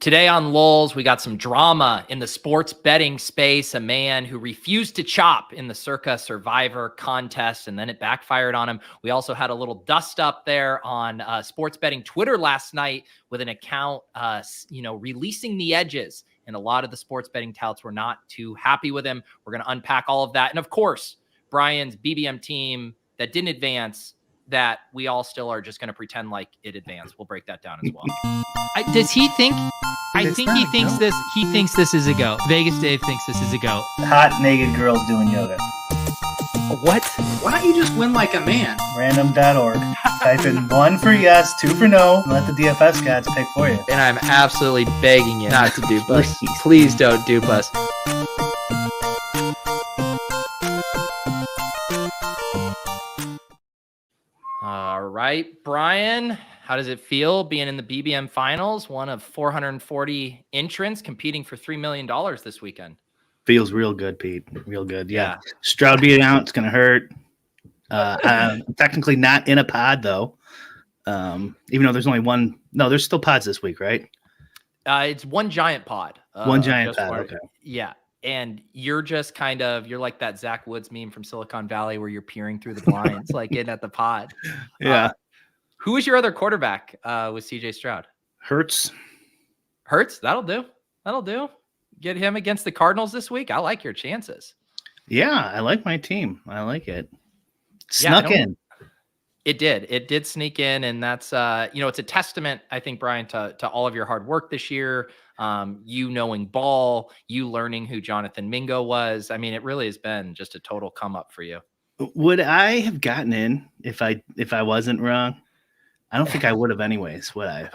Today on Lulz, we got some drama in the sports betting space. A man who refused to chop in the Circa Survivor contest, and then it backfired on him. We also had a little dust up there on sports betting Twitter last night with an account, releasing the edges. And a lot of the sports betting touts were not too happy with him. We're going to unpack all of that. And of course, Brian's BBM team that didn't advance, that we all still are just going to pretend like it advanced. We'll break that down as well. Does he think? I think he thinks this. He thinks this is a go. Vegas Dave thinks this is a go. Hot naked girls doing yoga. What? Why don't you just win like a man? Random.org. Type in 1 for yes, 2 for no, and let the DFS gods pick for you. And I'm absolutely begging you not to dupe us. Please don't dupe us. All right, Brian, how does it feel being in the BBM finals? One of 440 entrants competing for $3 million this weekend. Feels real good, Pete. Real good. Yeah. Stroud being out, it's going to hurt. I'm technically not in a pod, though. Even though there's only one. No, there's still pods this week, right? It's one giant pod. One giant pod, okay. Yeah. And you're just you're like that Zach Woods meme from Silicon Valley where you're peering through the blinds, like in at the pod. Yeah. Who is your other quarterback with CJ Stroud? Hurts. That'll do. Get him against the Cardinals this week. I like your chances. Yeah, I like my team. I like it. Snuck in. It did sneak in, and that's it's a testament, I think, Brian, to all of your hard work this year. You knowing ball, you learning who Jonathan Mingo was. I mean, it really has been just a total come up for you. Would I have gotten in if I wasn't wrong? I don't think I would have anyways, would I?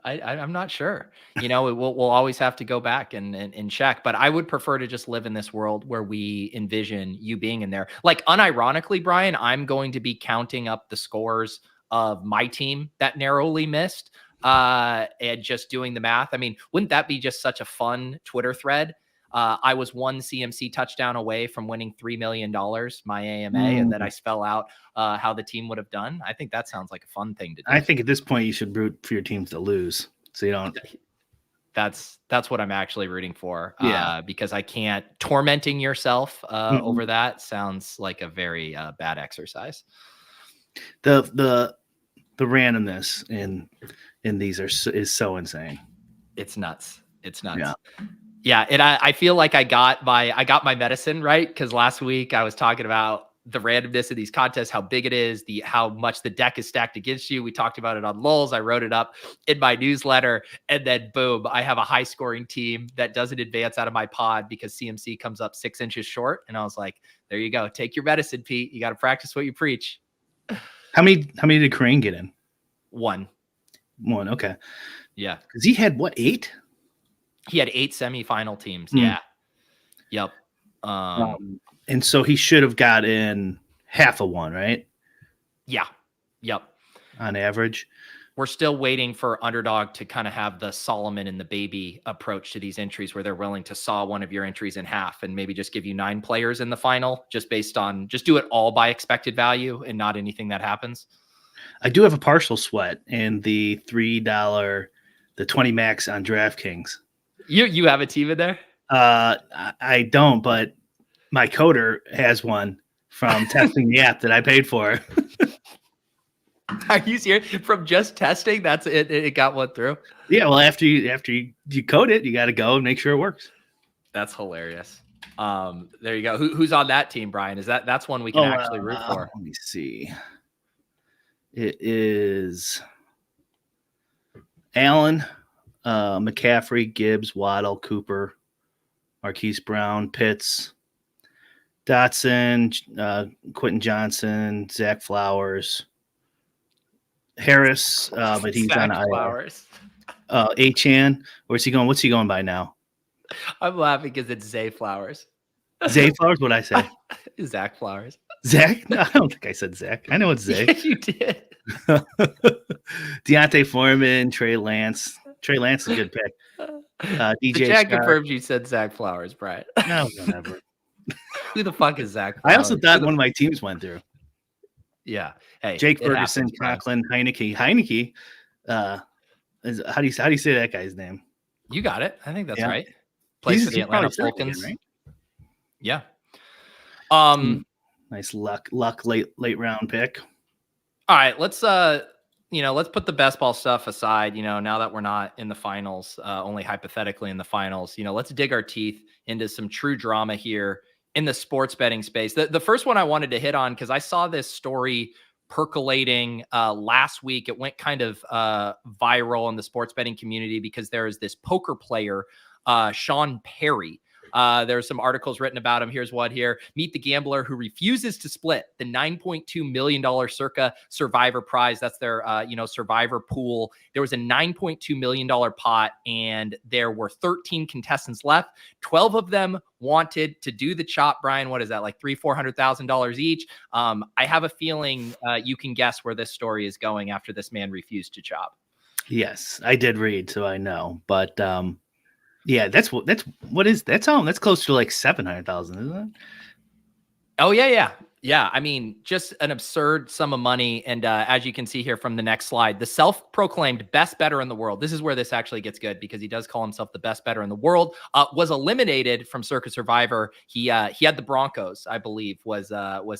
I'm not sure. We'll always have to go back and check. But I would prefer to just live in this world where we envision you being in there. Like, unironically, Brian, I'm going to be counting up the scores of my team that narrowly missed and just doing the math. I mean, wouldn't that be just such a fun Twitter thread? I was one CMC touchdown away from winning $3 million, my AMA, and then I spell out how the team would have done. I think that sounds like a fun thing to do. I think at this point you should root for your teams to lose, so you don't. That's what I'm actually rooting for. Yeah. Because I can't. Tormenting yourself over that sounds like a very bad exercise. The randomness in these is so insane. It's nuts. Yeah. Yeah, and I feel like I got my medicine right, because last week I was talking about the randomness of these contests, how big it is, how much the deck is stacked against you. We talked about it on Lulz. I wrote it up in my newsletter, and then boom, I have a high scoring team that doesn't advance out of my pod because CMC comes up 6 inches short. And I was like, there you go. Take your medicine, Pete. You got to practice what you preach. How many did Crane get in? One. Okay. Yeah. Because he had 8? He had 8 semifinal teams. Yeah. Yep. And so he should have got in half of one, right? Yeah. Yep. On average. We're still waiting for Underdog to kind of have the Solomon and the baby approach to these entries where they're willing to saw one of your entries in half and maybe just give you 9 players in the final, just do it all by expected value and not anything that happens. I do have a partial sweat in the $3, the 20 max on DraftKings. You have a team in there? I don't, but my coder has one from testing the app that I paid for. Are you serious? From just testing, that's it? It got one through? Yeah, well, after you code it, you got to go and make sure it works. That's hilarious. There you go. Who's on that team, Brian? That's one we can actually root for? Let me see. It is Allen, McCaffrey, Gibbs, Waddle, Cooper, Marquise Brown, Pitts, Dotson, Quentin Johnson, Zach Flowers, Harris, but he's Zach on Flowers. Achan. Where's he going? What's he going by now? I'm laughing because it's Zay Flowers. Zay Flowers? What'd I say? Zach Flowers. Zach? No, I don't think I said Zach. I know it's Zay. Yeah, you did. Deontay Foreman, Trey Lance. Trey Lance is a good pick. DJ Jack confirms you said Zach Flowers, Brian. No, whatever. Who the fuck is Zach Flowers? I also thought one of my teams went through. Yeah. Hey, Jake Ferguson, Conklin, Heineke. How do you say that guy's name? You got it. I think that's Yeah. right. Plays for the He's Atlanta probably starting Falcons. again, Yeah. right? Nice luck late round pick. All right, let's let's put the best ball stuff aside. Now that we're not in the finals, only hypothetically in the finals, let's dig our teeth into some true drama here in the sports betting space. The first one I wanted to hit on, because I saw this story percolating last week. It went kind of viral in the sports betting community because there is this poker player, Sean Perry. There's some articles written about him. Here's what here. Meet the gambler who refuses to split the $9.2 million Circa Survivor prize. That's their, Survivor pool. There was a $9.2 million pot, and there were 13 contestants left. 12 of them wanted to do the chop. Brian, what is that? Like $400,000 each. I have a feeling you can guess where this story is going after this man refused to chop. Yes, I did read, so I know, but, yeah, that's close to like 700,000, isn't it? Oh yeah. I mean, just an absurd sum of money. And as you can see here from the next slide, the self-proclaimed best bettor in the world. This is where this actually gets good, because he does call himself the best bettor in the world. Was eliminated from Circa Survivor. He had the Broncos, I believe, was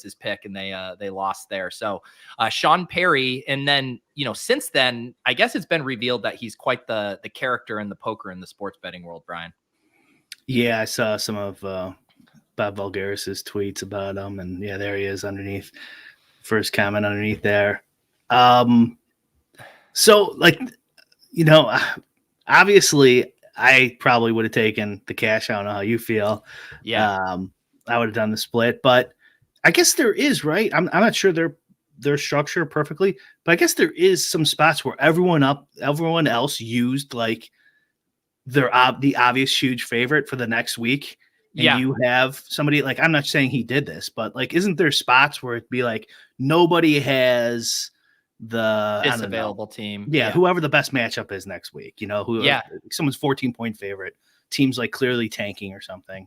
his pick, and they lost there. So Sean Perry, and then since then, I guess it's been revealed that he's quite the character in the poker and the sports betting world. Brian. Yeah, I saw some of Bob Vulgaris's tweets about him, and yeah, there he is underneath. First comment underneath there. So obviously I probably would have taken the cash. I don't know how you feel. Yeah. I would have done the split, but I guess there is, right? I'm not sure their structure perfectly, but I guess there is some spots where everyone else used like the obvious huge favorite for the next week. And you have somebody like, I'm not saying he did this, but like, isn't there spots where it'd be like nobody has the available team? Yeah, whoever the best matchup is next week, someone's 14-point favorite, team's like clearly tanking or something,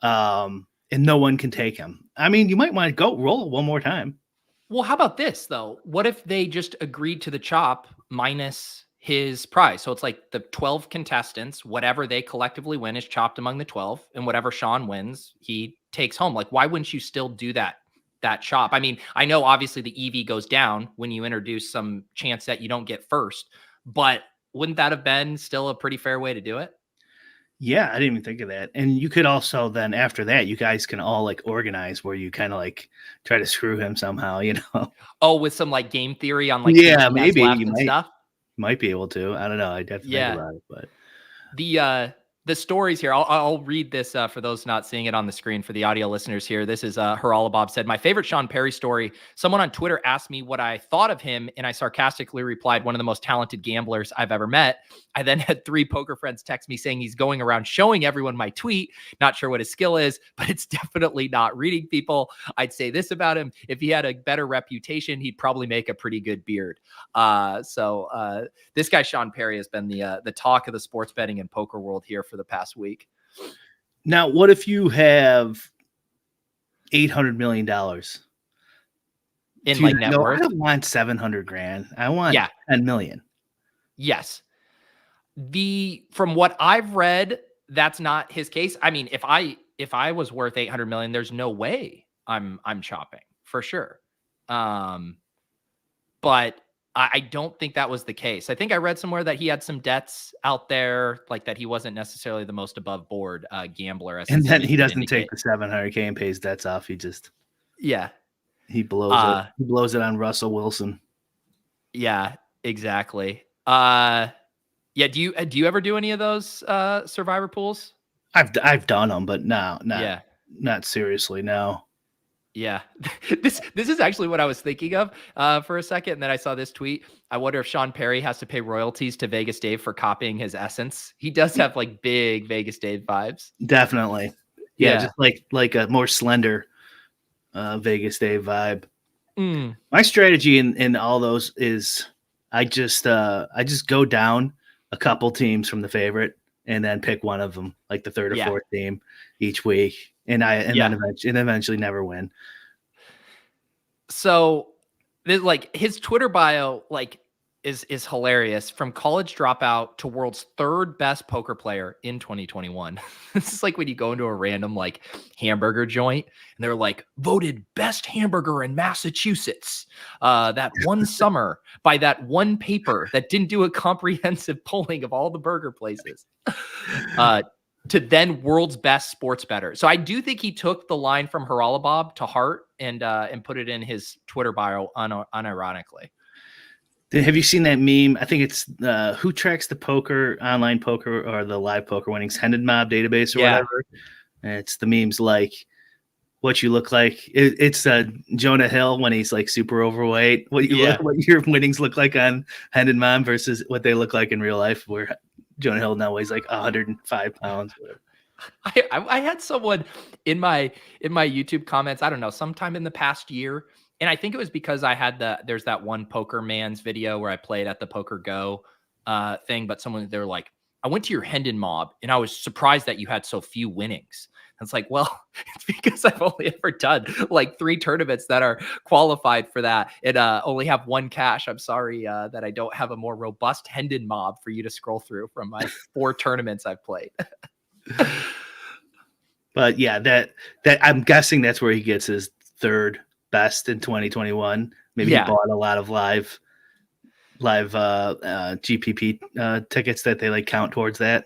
and no one can take him. I mean, you might want to go roll it one more time. Well, how about this though? What if they just agreed to the chop minus his prize? So it's like the 12 contestants, whatever they collectively win is chopped among the 12, and whatever Sean wins, he takes home. Like, why wouldn't you still do that chop? I mean, I know obviously the EV goes down when you introduce some chance that you don't get first, but wouldn't that have been still a pretty fair way to do it? Yeah, I didn't even think of that. And you could also then, after that, you guys can all like organize where you kind of like try to screw him somehow, Oh, with some like game theory on like maybe you might be able to. I don't know. I'd have to think about it, but the stories here, I'll read this for those not seeing it on the screen. For the audio listeners here, this is Haralabob said, my favorite Sean Perry story. Someone on Twitter asked me what I thought of him, and I sarcastically replied, one of the most talented gamblers I've ever met. I then had 3 poker friends text me saying he's going around showing everyone my tweet. Not sure what his skill is, but it's definitely not reading people. I'd say this about him: if he had a better reputation, he'd probably make a pretty good beard. So this guy Sean Perry has been the talk of the sports betting and poker world here for the past week. Now, what if you have $800 million in like net worth? I don't want 700 grand. I want 10 million. Yes. From what I've read, that's not his case. I mean, if I was worth 800 million, there's no way I'm chopping for sure. But I don't think that was the case. I think I read somewhere that he had some debts out there, like that he wasn't necessarily the most above board gambler. And then he doesn't take the 700K and pays debts off. He just, he blows it. He blows it on Russell Wilson. Yeah, exactly. Do you ever do any of those Survivor pools? I've done them, but not seriously. No. Yeah, this is actually what I was thinking of for a second. And then I saw this tweet. I wonder if Sean Perry has to pay royalties to Vegas Dave for copying his essence. He does have like big Vegas Dave vibes. Definitely. Yeah. Just like a more slender Vegas Dave vibe. My strategy in all those is I just go down a couple teams from the favorite and then pick one of them, like the third or fourth team each week. And then eventually never win. So like his Twitter bio, like is hilarious. From college dropout to world's third best poker player in 2021. This is like when you go into a random like hamburger joint and they're like voted best hamburger in Massachusetts that one summer by that one paper that didn't do a comprehensive polling of all the burger places. To then world's best sports bettor. So I do think he took the line from Haralabob to heart and put it in his Twitter bio unironically. Have you seen that meme? I think it's who tracks the poker, online poker, or the live poker winnings, Hendon Mob database or whatever. And it's the memes like what you look like. It's Jonah Hill when he's like super overweight. What your winnings look like on Hendon Mob versus what they look like in real life, where Jonah Hill now weighs like 105 pounds. I had someone in my YouTube comments, I don't know, sometime in the past year. And I think it was because I had there's that one Poker Man's video where I played at the Poker Go thing, but they were like, I went to your Hendon Mob and I was surprised that you had so few winnings. And it's like, well, it's because I've only ever done like 3 tournaments that are qualified for that and only have 1 cash. I'm sorry that I don't have a more robust Hendon Mob for you to scroll through from my 4 tournaments I've played. But yeah, that I'm guessing that's where he gets his third best in 2021. Maybe he bought a lot of live GPP tickets that they like count towards that.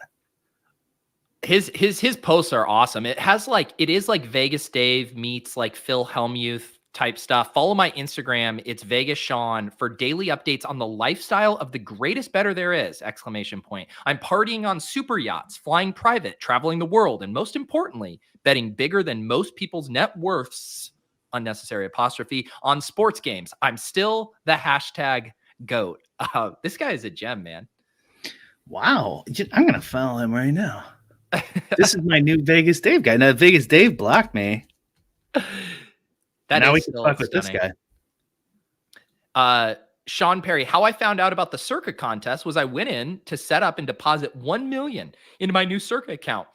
His posts are awesome. It is like Vegas Dave meets like Phil Hellmuth type stuff. Follow my Instagram. It's Vegas Sean for daily updates on the lifestyle of the greatest bettor there is! ! I'm partying on super yachts, flying private, traveling the world, and most importantly, betting bigger than most people's net worths, unnecessary apostrophe, on sports games. I'm still the #GOAT. This guy is a gem, man. Wow. I'm going to follow him right now. This is my new Vegas Dave guy. Now, Vegas Dave blocked me. Now we can talk with this guy. Sean Perry, how I found out about the Circa contest was I went in to set up and deposit $1 million into my new Circa account.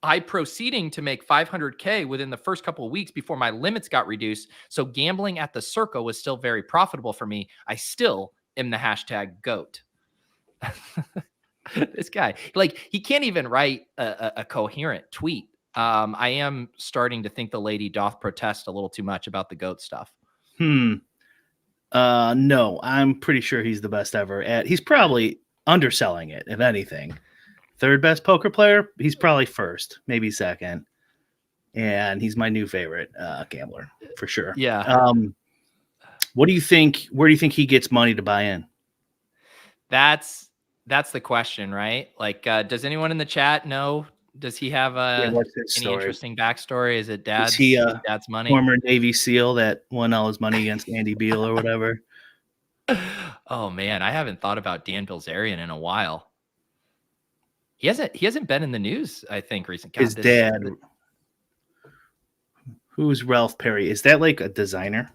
I proceeding to make $500K within the first couple of weeks before my limits got reduced. So gambling at the Circa was still very profitable for me. I still am the #GOAT. This guy, like, he can't even write a coherent tweet. I am starting to think the lady doth protest a little too much about the GOAT stuff. No, I'm pretty sure he's the best ever he's probably underselling it, if anything. Third best poker player, he's probably first, maybe second. And he's my new favorite gambler for sure. Yeah. What do you think? Where do you think he gets money to buy in? That's the question, right? Like, does anyone in the chat know? Does he have any interesting backstory? Is it dad's money? Former Navy SEAL that won all his money against Andy Beal or whatever? Oh man, I haven't thought about Dan Bilzerian in a while. He hasn't been in the news, I think, recently. His dad. Who's Ralph Perry? Is that like a designer?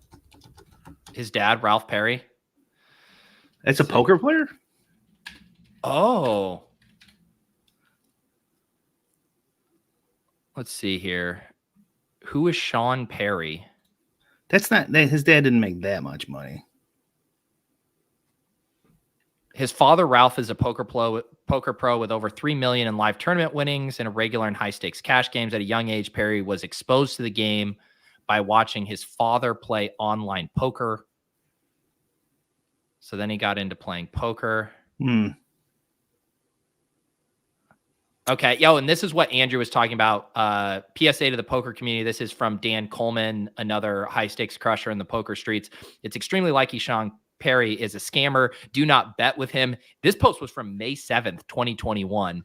His dad, Ralph Perry. That's a poker player? Oh. Let's see here. Who is Sean Perry? That's not his dad didn't make that much money. His father, Ralph, is a poker pro with over 3 million in live tournament winnings and regular and high stakes cash games. At a young age, Perry was exposed to the game by watching his father play online poker. So then he got into playing poker. Okay. And this is what Andrew was talking about. PSA to the poker community. This is from Dan Coleman, another high stakes crusher in the poker streets. It's extremely likely Sean Perry is a scammer. Do not bet with him. This post was from May 7th, 2021.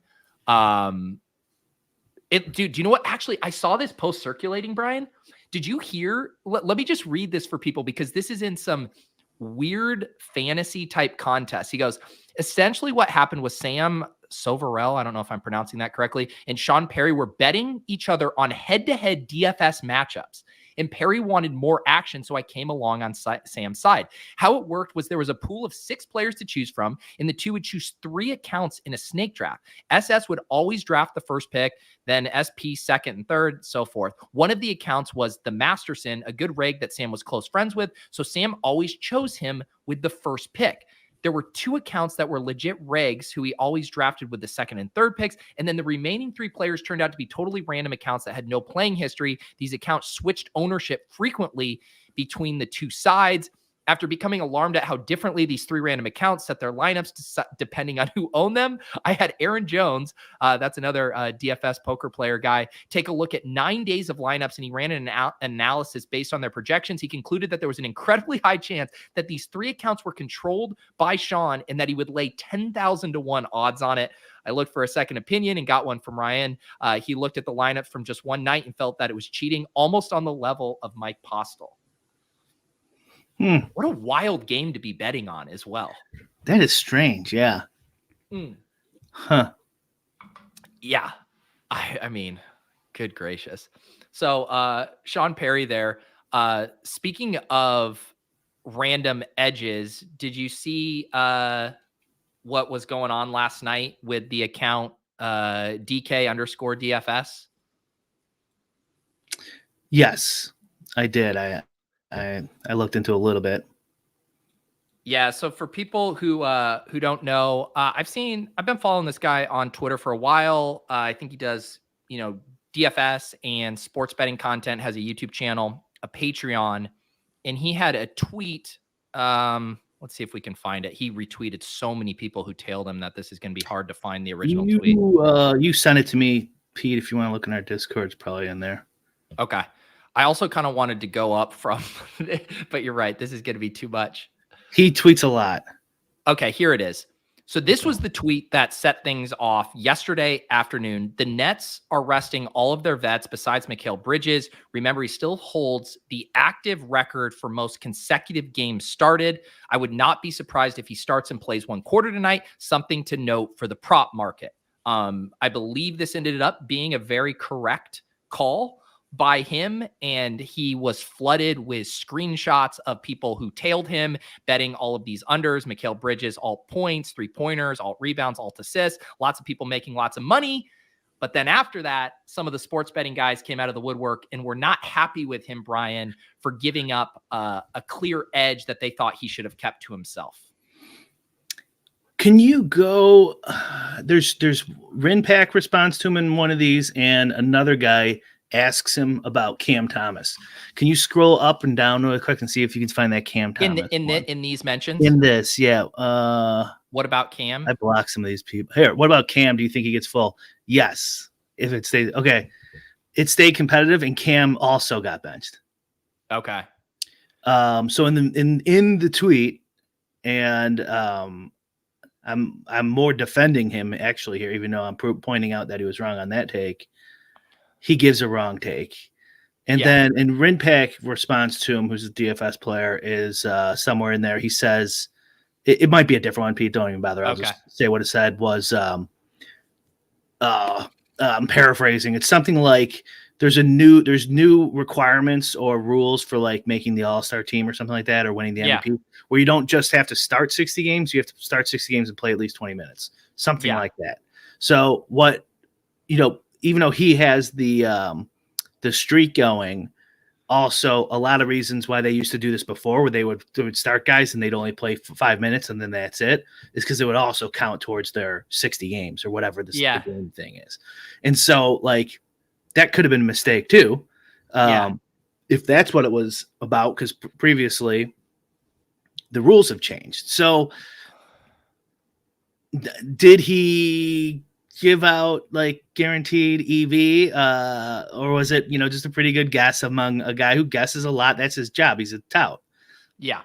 Do you know what? Actually, I saw this post circulating, Brian. Did you hear? Let me just read this for people because this is in some weird fantasy type contest. He goes, essentially what happened was Sam Soverell, I don't know if I'm pronouncing that correctly, and Sean Perry were betting each other on head-to-head DFS matchups. And Perry wanted more action, so I came along on Sam's side. How it worked was there was a pool of 6 players to choose from, and the 2 would choose 3 accounts in a snake draft. SS would always draft the first pick, then SP second and third, so forth. One of the accounts was the Masterson, a good reg that Sam was close friends with, so Sam always chose him with the first pick. There were 2 accounts that were legit regs who he always drafted with the second and third picks. And then the remaining 3 players turned out to be totally random accounts that had no playing history. These accounts switched ownership frequently between the 2 sides. After becoming alarmed at how differently these 3 random accounts set their lineups depending on who owned them, I had Aaron Jones, that's another DFS poker player guy, take a look at 9 days of lineups, and he ran an analysis based on their projections. He concluded that there was an incredibly high chance that these 3 accounts were controlled by Sean and that he would lay 10,000 to 1 odds on it. I looked for a second opinion and got one from Ryan. He looked at the lineups from just one night and felt that it was cheating, almost on the level of Mike Postel. What a wild game to be betting on as well. That is strange. Yeah. Huh. Yeah. I mean, good gracious. So Sean Perry there. Speaking of random edges, did you see what was going on last night with the account DK_DFS? Yes, I did. I looked into a little bit. Yeah. So for people who don't know, I've been following this guy on Twitter for a while. I think he does, DFS and sports betting content, has a YouTube channel, a Patreon, and he had a tweet. Let's see if we can find it. He retweeted so many people who tailed him that this is going to be hard to find the original tweet. You sent it to me, Pete. If you want to look in our Discord, it's probably in there. Okay. I also kind of wanted to go up from, but you're right. This is going to be too much. He tweets a lot. Okay, here it is. So this was the tweet that set things off yesterday afternoon. The Nets are resting all of their vets besides Mikal Bridges. Remember, he still holds the active record for most consecutive games started. I would not be surprised if he starts and plays 1 quarter tonight. Something to note for the prop market. I believe this ended up being a very correct call by him, and he was flooded with screenshots of people who tailed him, betting all of these unders. Mikal Bridges, alt points, 3-pointers, alt rebounds, alt assists, lots of people making lots of money. But then after that, some of the sports betting guys came out of the woodwork and were not happy with him, Brian, for giving up a clear edge that they thought he should have kept to himself. Can you go? There's Rinpack responds to him in one of these, and another guy asks him about Cam Thomas. Can you scroll up and down really quick and see if you can find that Cam Thomas in these mentions? In this, yeah. What about Cam? I blocked some of these people. Here, what about Cam? Do you think he gets full? Yes. If it stays okay, it stayed competitive, and Cam also got benched. Okay. So in the tweet, and I'm more defending him actually here, even though I'm pointing out that he was wrong on that take. He gives a wrong take. And then Rinpack responds to him, who's a DFS player, is somewhere in there. He says, it might be a different one, Pete. Don't even bother. I'll just say what it said was, I'm paraphrasing. It's something like there's new requirements or rules for like making the All-Star team or something like that, or winning the MVP, where you don't just have to start 60 games. You have to start 60 games and play at least 20 minutes, something like that. So what, even though he has the streak going, also a lot of reasons why they used to do this before, where they would start guys and they'd only play for 5 minutes and then that's it, is because it would also count towards their 60 games or whatever the game thing is. And so like that could have been a mistake too. If that's what it was about, because previously the rules have changed. So did he give out like guaranteed EV, or was it, just a pretty good guess among a guy who guesses a lot? That's his job. He's a tout. Yeah.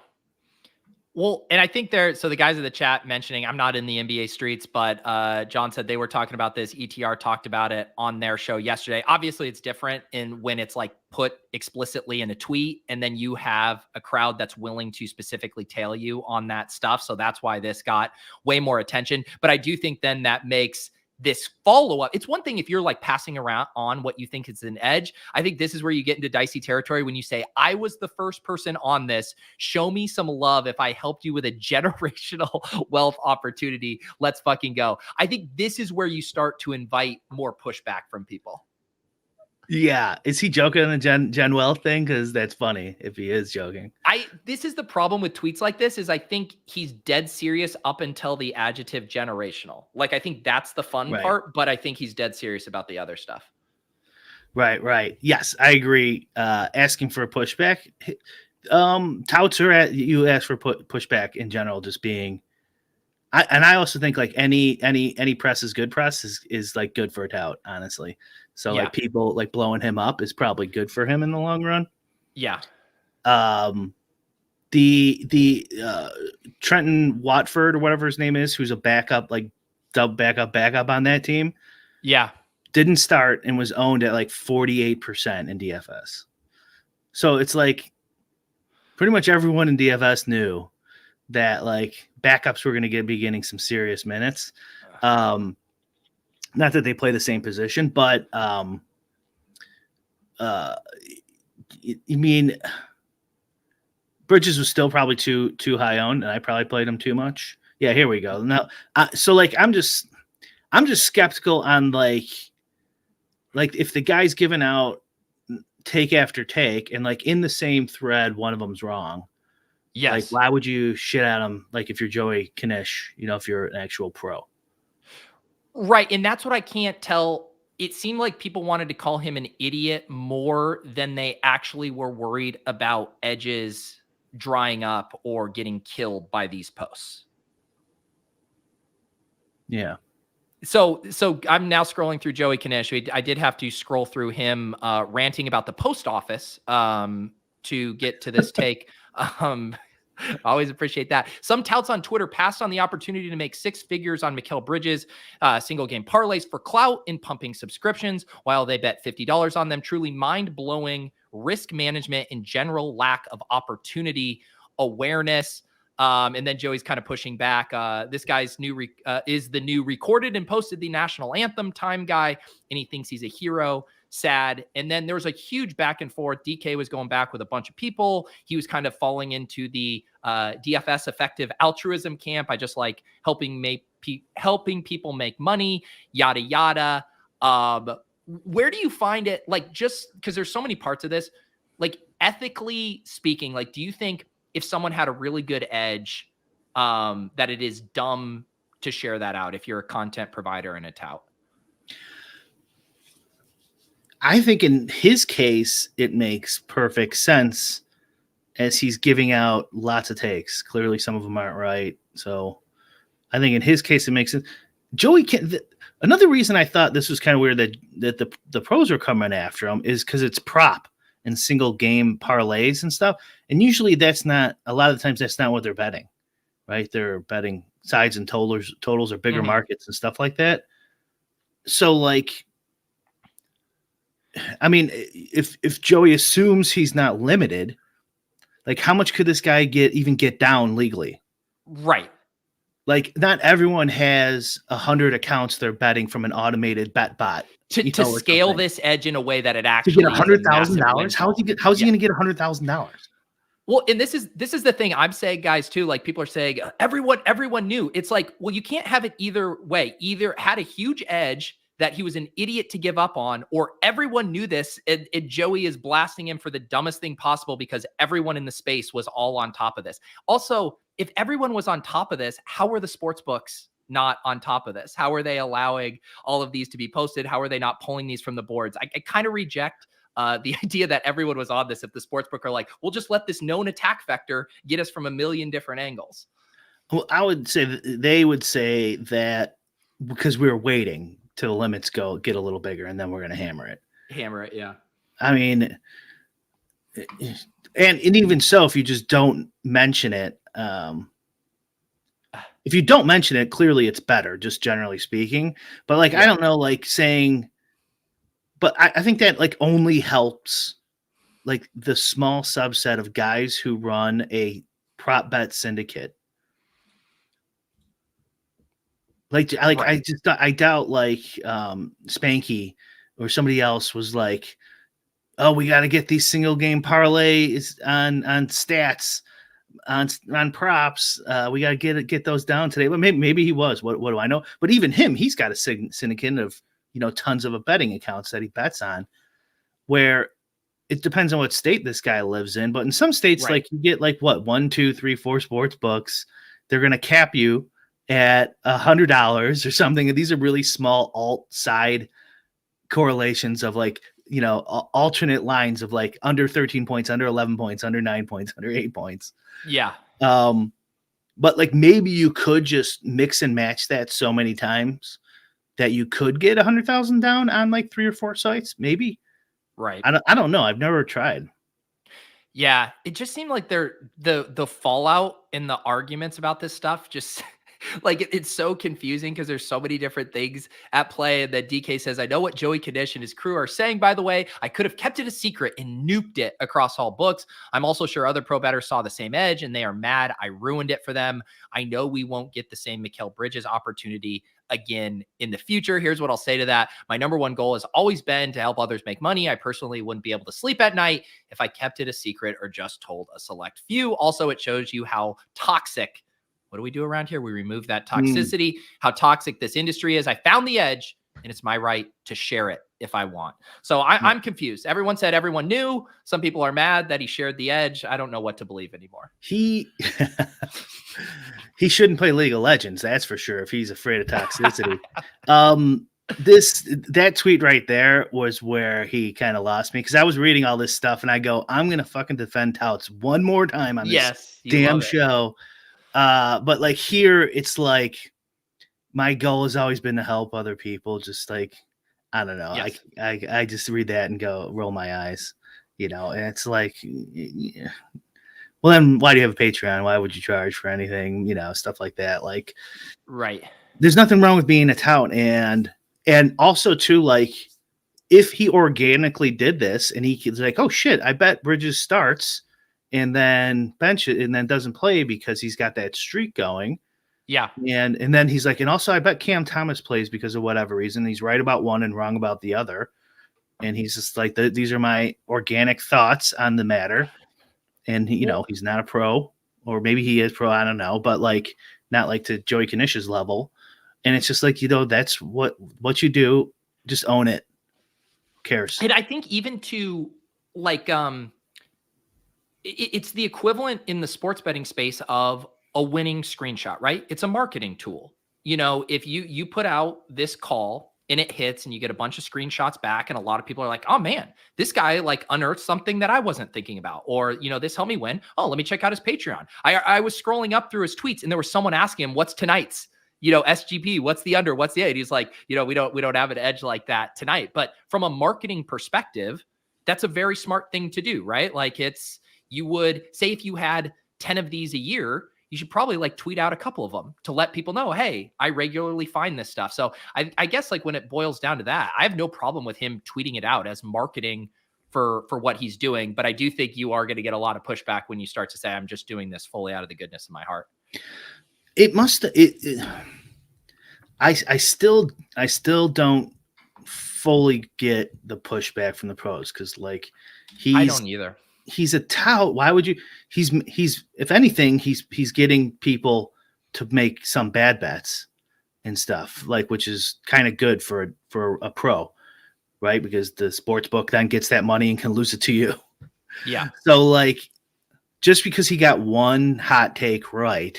Well, and I think so the guys in the chat mentioning, I'm not in the NBA streets, but John said they were talking about this. ETR talked about it on their show yesterday. Obviously it's different when it's like put explicitly in a tweet, and then you have a crowd that's willing to specifically tail you on that stuff. So that's why this got way more attention. But I do think then that makes this follow-up. It's one thing if you're like passing around on what you think is an edge. I think this is where you get into dicey territory when you say, I was the first person on this. Show me some love if I helped you with a generational wealth opportunity. Let's fucking go. I think this is where you start to invite more pushback from people. Yeah. Is he joking on the Gen Well thing? Because that's funny if he is joking. This is the problem with tweets like this is I think he's dead serious up until the adjective generational. Like, I think that's the fun part, but I think he's dead serious about the other stuff. Right. Yes, I agree. Asking for a pushback. Touts are you ask for pushback in general, just being. I also think like any press is good press is like good for a tout, honestly. So like people like blowing him up is probably good for him in the long run. Yeah. The Trenton Watford or whatever his name is, who's a backup, like dub backup on that team. Yeah. Didn't start and was owned at like 48% in DFS. So it's like pretty much everyone in DFS knew that like backups were going to be getting some serious minutes. Not that they play the same position, but you mean Bridges was still probably too high owned, and I probably played him too much. Yeah, here we go. Now, so like I'm just skeptical on like if the guy's giving out take after take, and like in the same thread, one of them's wrong. Yes. Like, why would you shit at him? Like, if you're Joey Knish, if you're an actual pro. Right. And that's what I can't tell. It seemed like people wanted to call him an idiot more than they actually were worried about edges drying up or getting killed by these posts. Yeah. So I'm now scrolling through Joey Knish. I did have to scroll through him ranting about the post office to get to this take. Always appreciate that. Some touts on Twitter passed on the opportunity to make six figures on Mikal Bridges single game parlays for clout in pumping subscriptions while they bet $50 on them. Truly mind-blowing risk management and general lack of opportunity awareness. And then Joey's kind of pushing back. This guy's is the new recorded and posted the national anthem time guy, and he thinks he's a hero. Sad. And then there was a huge back and forth. DK was going back with a bunch of people. He was kind of falling into the DFS effective altruism camp. I just like helping people make money, yada, yada. Where do you find it? Like, just because there's so many parts of this, like ethically speaking, like, do you think if someone had a really good edge, that it is dumb to share that out if you're a content provider and a tout? I think in his case, it makes perfect sense as he's giving out lots of takes. Clearly, some of them aren't right. So I think in his case, it makes sense. Joey another reason I thought this was kind of weird that the pros are coming after him is because it's prop and single game parlays and stuff. And usually a lot of the times that's not what they're betting, right? They're betting sides and totals or bigger markets and stuff like that. So like, I mean, if Joey assumes he's not limited, like how much could this guy get down legally? Right. Like not everyone has 100 accounts they're betting from an automated bet bot. To scale this edge in a way that it actually to get $100,000. How's he going to get $100,000? Well, and this is the thing I'm saying, guys, too. Like people are saying everyone knew. It's like, well, you can't have it either way. Either had a huge edge that he was an idiot to give up on, or everyone knew this and Joey is blasting him for the dumbest thing possible because everyone in the space was all on top of this. Also, if everyone was on top of this, how were the sports books not on top of this? How are they allowing all of these to be posted? How are they not pulling these from the boards? I kind of reject the idea that everyone was on this. If the sportsbook are like, we'll just let this known attack vector get us from a million different angles. Well, I would say they would say that because we were waiting till the limits get a little bigger and then we're going to hammer it. Yeah. I mean, and even so, if you just don't mention it, if you don't mention it, clearly it's better, just generally speaking. But like, I don't know, like saying, but I think that like only helps like the small subset of guys who run a prop bet syndicate. I doubt like Spanky or somebody else was like, oh, we got to get these single game parlays on stats, on props. We got to get those down today. But maybe he was. What do I know? But even him, he's got a syndicate of tons of betting accounts that he bets on. where it depends on what state this guy lives in, but in some states, Right. like you get like what 1, 2, 3, 4 sports books. They're gonna cap you at $100 or something. And these are really small alt side correlations of like, alternate lines of like under 13 points, under 11 points, under 9 points, under 8 points. Yeah. But like maybe you could just mix and match that so many times that you could get 100,000 down on like 3 or 4 sites. Maybe. Right. I don't know. I've never tried. Yeah, it just seemed like the fallout in the arguments about this stuff just like it's so confusing because there's so many different things at play. And then DK says, I know what Joey Kadish and his crew are saying, by the way. I could have kept it a secret and nuked it across all books. I'm also sure other pro bettors saw the same edge and they are mad I ruined it for them. I know we won't get the same Mikal Bridges opportunity again in the future. Here's what I'll say to that. My number one goal has always been to help others make money. I personally wouldn't be able to sleep at night if I kept it a secret or just told a select few. Also, it shows you how toxic, what do we do around here? We remove that toxicity, how toxic this industry is. I found the edge and it's my right to share it if I want. So I'm confused. Everyone said everyone knew. Some people are mad that he shared the edge. I don't know what to believe anymore. He shouldn't play League of Legends, that's for sure, if he's afraid of toxicity. That tweet right there was where he kind of lost me, because I was reading all this stuff and I go, I'm gonna fucking defend touts one more time on this damn show. But like here, it's like my goal has always been to help other people. Just like, I don't know. Yes. I just read that and go roll my eyes, and it's like, yeah. Well, then why do you have a Patreon? Why would you charge for anything? Stuff like that. Like, right. There's nothing wrong with being a tout. And also too, like, if he organically did this and he's like, oh shit, I bet Bridges starts and then bench it and then doesn't play because he's got that streak going. Yeah. And then he's like, and also I bet Cam Thomas plays because of whatever reason. He's right about one and wrong about the other. And he's just like, these are my organic thoughts on the matter. And he, he's not a pro, or maybe he is pro. I don't know, but like, not like to Joey Kanish's level. And it's just like, that's what you do. Just own it. Who cares? And I think even to like, it's the equivalent in the sports betting space of a winning screenshot, right? It's a marketing tool. If you put out this call and it hits and you get a bunch of screenshots back and a lot of people are like, oh man, this guy like unearthed something that I wasn't thinking about. Or, this helped me win. Oh, let me check out his Patreon. I was scrolling up through his tweets and there was someone asking him, what's tonight's, SGP, what's the under, what's the 8? He's like, we don't have an edge like that tonight. But from a marketing perspective, that's a very smart thing to do, right? Like you would say if you had 10 of these a year, you should probably like tweet out a couple of them to let people know, hey, I regularly find this stuff. So I guess like when it boils down to that, I have no problem with him tweeting it out as marketing for what he's doing. But I do think you are going to get a lot of pushback when you start to say, I'm just doing this fully out of the goodness of my heart. I still don't fully get the pushback from the pros. Cause like I don't either. He's a tout. Why would you? He's if anything, he's getting people to make some bad bets and stuff, like, which is kind of good for a pro, right? Because the sports book then gets that money and can lose it to you. Yeah. So like, just because he got one hot take right,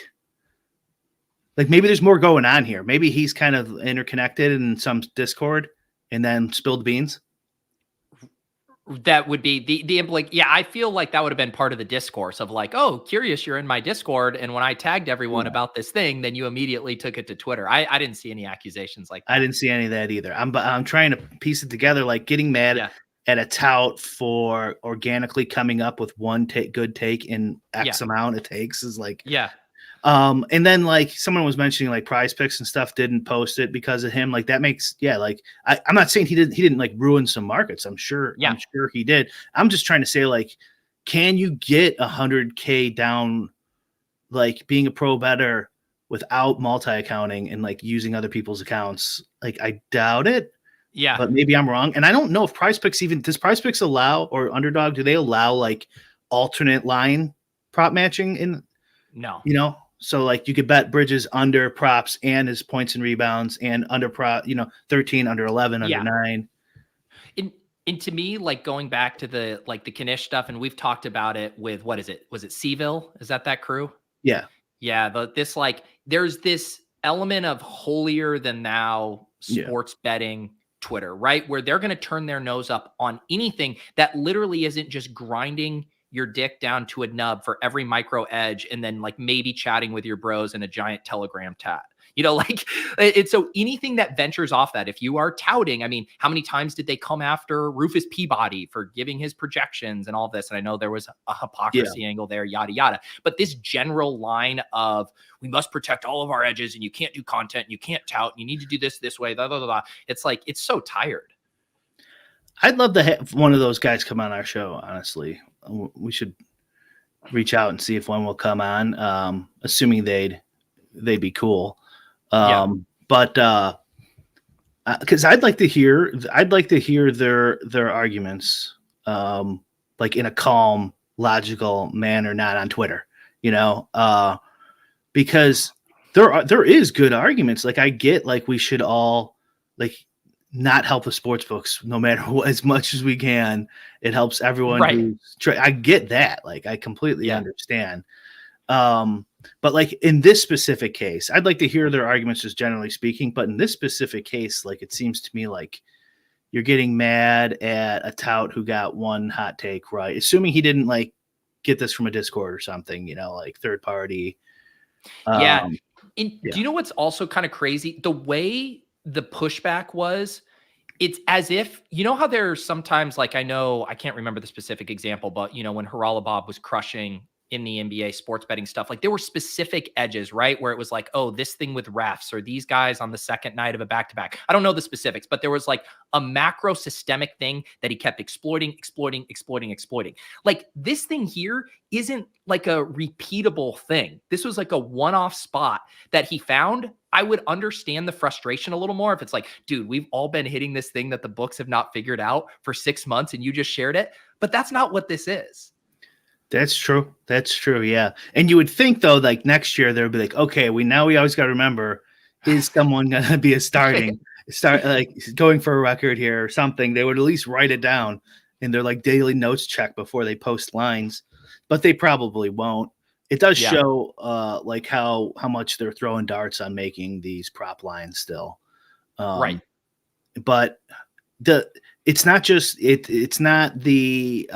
like maybe there's more going on here. Maybe he's kind of interconnected in some Discord and then spilled the beans. That would be the like, yeah, I feel like that would have been part of the discourse of like, oh, curious, you're in my Discord. And when I tagged everyone about this thing, then you immediately took it to Twitter. I didn't see any accusations like that. I didn't see any of that either. I'm trying to piece it together, like getting mad at a tout for organically coming up with one good take in X amount it takes is like, and then like someone was mentioning like Prize Picks and stuff didn't post it because of him. Like that makes, like I'm not saying he didn't like ruin some markets. I'm sure he did. I'm just trying to say like, can you get 100K down, like being a pro bettor without multi-accounting and like using other people's accounts? Like I doubt it. Yeah. But maybe I'm wrong. And I don't know if Prize Picks does Prize Picks allow, or Underdog, do they allow like alternate line prop matching in? No. So like you could bet Bridges under props and his points and rebounds and under 13, under 11, under 9. And to me, like going back to the Knish stuff, and we've talked about it with, what is it? Was it Seville? Is that crew? Yeah. Yeah. This like there's this element of holier than thou Yeah. sports betting Twitter, right? Where they're going to turn their nose up on anything that literally isn't just grinding your dick down to a nub for every micro edge and then like maybe chatting with your bros in a giant Telegram chat. Like it's so anything that ventures off that, if you are touting, I mean, how many times did they come after Rufus Peabody for giving his projections and all this? And I know there was a hypocrisy angle there, yada, yada. But this general line of we must protect all of our edges and you can't do content, you can't tout, you need to do this way, blah, blah, blah, blah. It's like, it's so tired. I'd love to have one of those guys come on our show, honestly. We should reach out and see if one will come on, assuming they'd be cool. But because I'd like to hear their arguments, like in a calm, logical manner, not on Twitter, because there is good arguments. Like I get, like we should all like not help the sports books no matter what, as much as we can. It helps everyone. Right. I get that. Like I completely understand. But like in this specific case, I'd like to hear their arguments just generally speaking. But in this specific case, like it seems to me like you're getting mad at a tout who got one hot take right, assuming he didn't like get this from a Discord or something, like third party. Do you know what's also kind of crazy? The way the pushback was, it's as if, how there's sometimes, like, I can't remember the specific example, but when Haralabob was crushing in the NBA sports betting stuff, like there were specific edges, right? Where it was like, oh, this thing with refs or these guys on the second night of a back-to-back. I don't know the specifics, but there was like a macro systemic thing that he kept exploiting. Like this thing here isn't like a repeatable thing. This was like a one-off spot that he found. I would understand the frustration a little more if it's like, dude, we've all been hitting this thing that the books have not figured out for 6 months and you just shared it. But that's not what this is. That's true. Yeah. And you would think though, like next year they'll be like, okay, we always got to remember, is someone going to be start like going for a record here or something? They would at least write it down in their like daily notes check before they post lines, but they probably won't. It does show like how much they're throwing darts on making these prop lines still. Right. But it's not just, it's not the,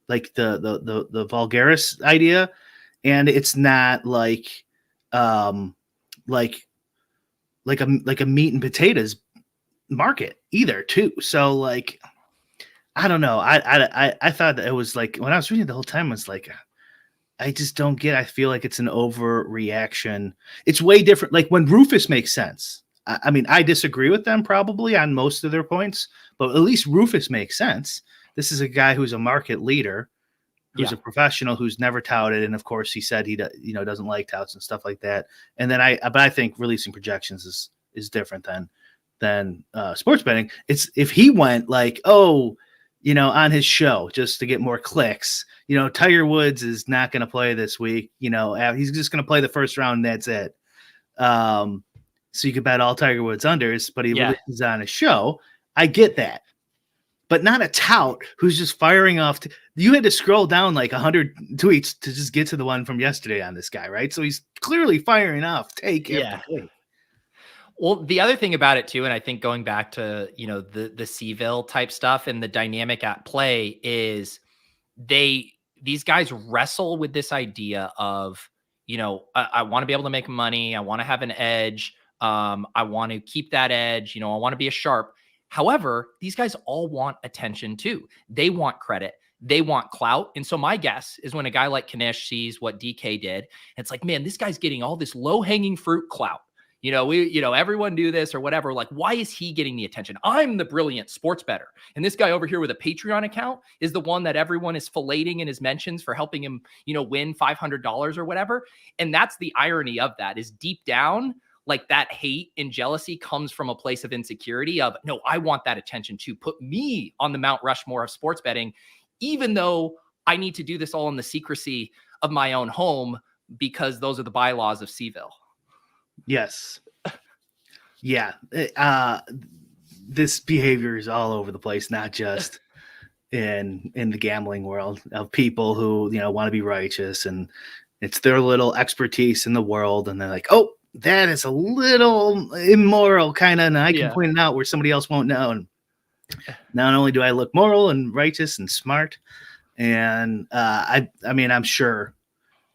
like the vulgaris idea, and it's not like a meat and potatoes market either too. So like I don't know. I thought that it was like, when I was reading the whole time, I was like, I just don't get. I feel like it's an overreaction. It's way different. Like when Rufus makes sense. I mean, I disagree with them probably on most of their points, but at least Rufus makes sense. This is a guy who's a market leader, who's a professional, who's never touted. And of course he said he doesn't like touts and stuff like that. And then I think releasing projections is different than sports betting. It's if he went like, on his show just to get more clicks, Tiger Woods is not going to play this week. He's just going to play the first round and that's it. So you could bet all Tiger Woods unders, but he releases on his show. I get that. But not a tout who's just firing off. You had to scroll down like 100 tweets to just get to the one from yesterday on this guy, right? So he's clearly firing off take after take. Well, the other thing about it too, and I think going back to, the Seville type stuff and the dynamic at play is these guys wrestle with this idea of, I want to be able to make money. I want to have an edge. I want to keep that edge. I want to be a sharp. However, these guys all want attention too. They want credit. They want clout. And so my guess is when a guy like Knish sees what DK did, it's like, man, this guy's getting all this low-hanging fruit clout. Everyone do this or whatever. Like, why is he getting the attention? I'm the brilliant sports bettor. And this guy over here with a Patreon account is the one that everyone is filleting in his mentions for helping him, win $500 or whatever. And that's the irony of that, is deep down, like that hate and jealousy comes from a place of insecurity of, no, I want that attention too. Put me on the Mount Rushmore of sports betting, even though I need to do this all in the secrecy of my own home because those are the bylaws of Seville. Yes. Yeah. this behavior is all over the place, not just in the gambling world, of people who, want to be righteous, and it's their little expertise in the world, and they're like, oh, that is a little immoral kind of, and I can point it out where somebody else won't know. And not only do I look moral and righteous and smart, and I mean, I'm sure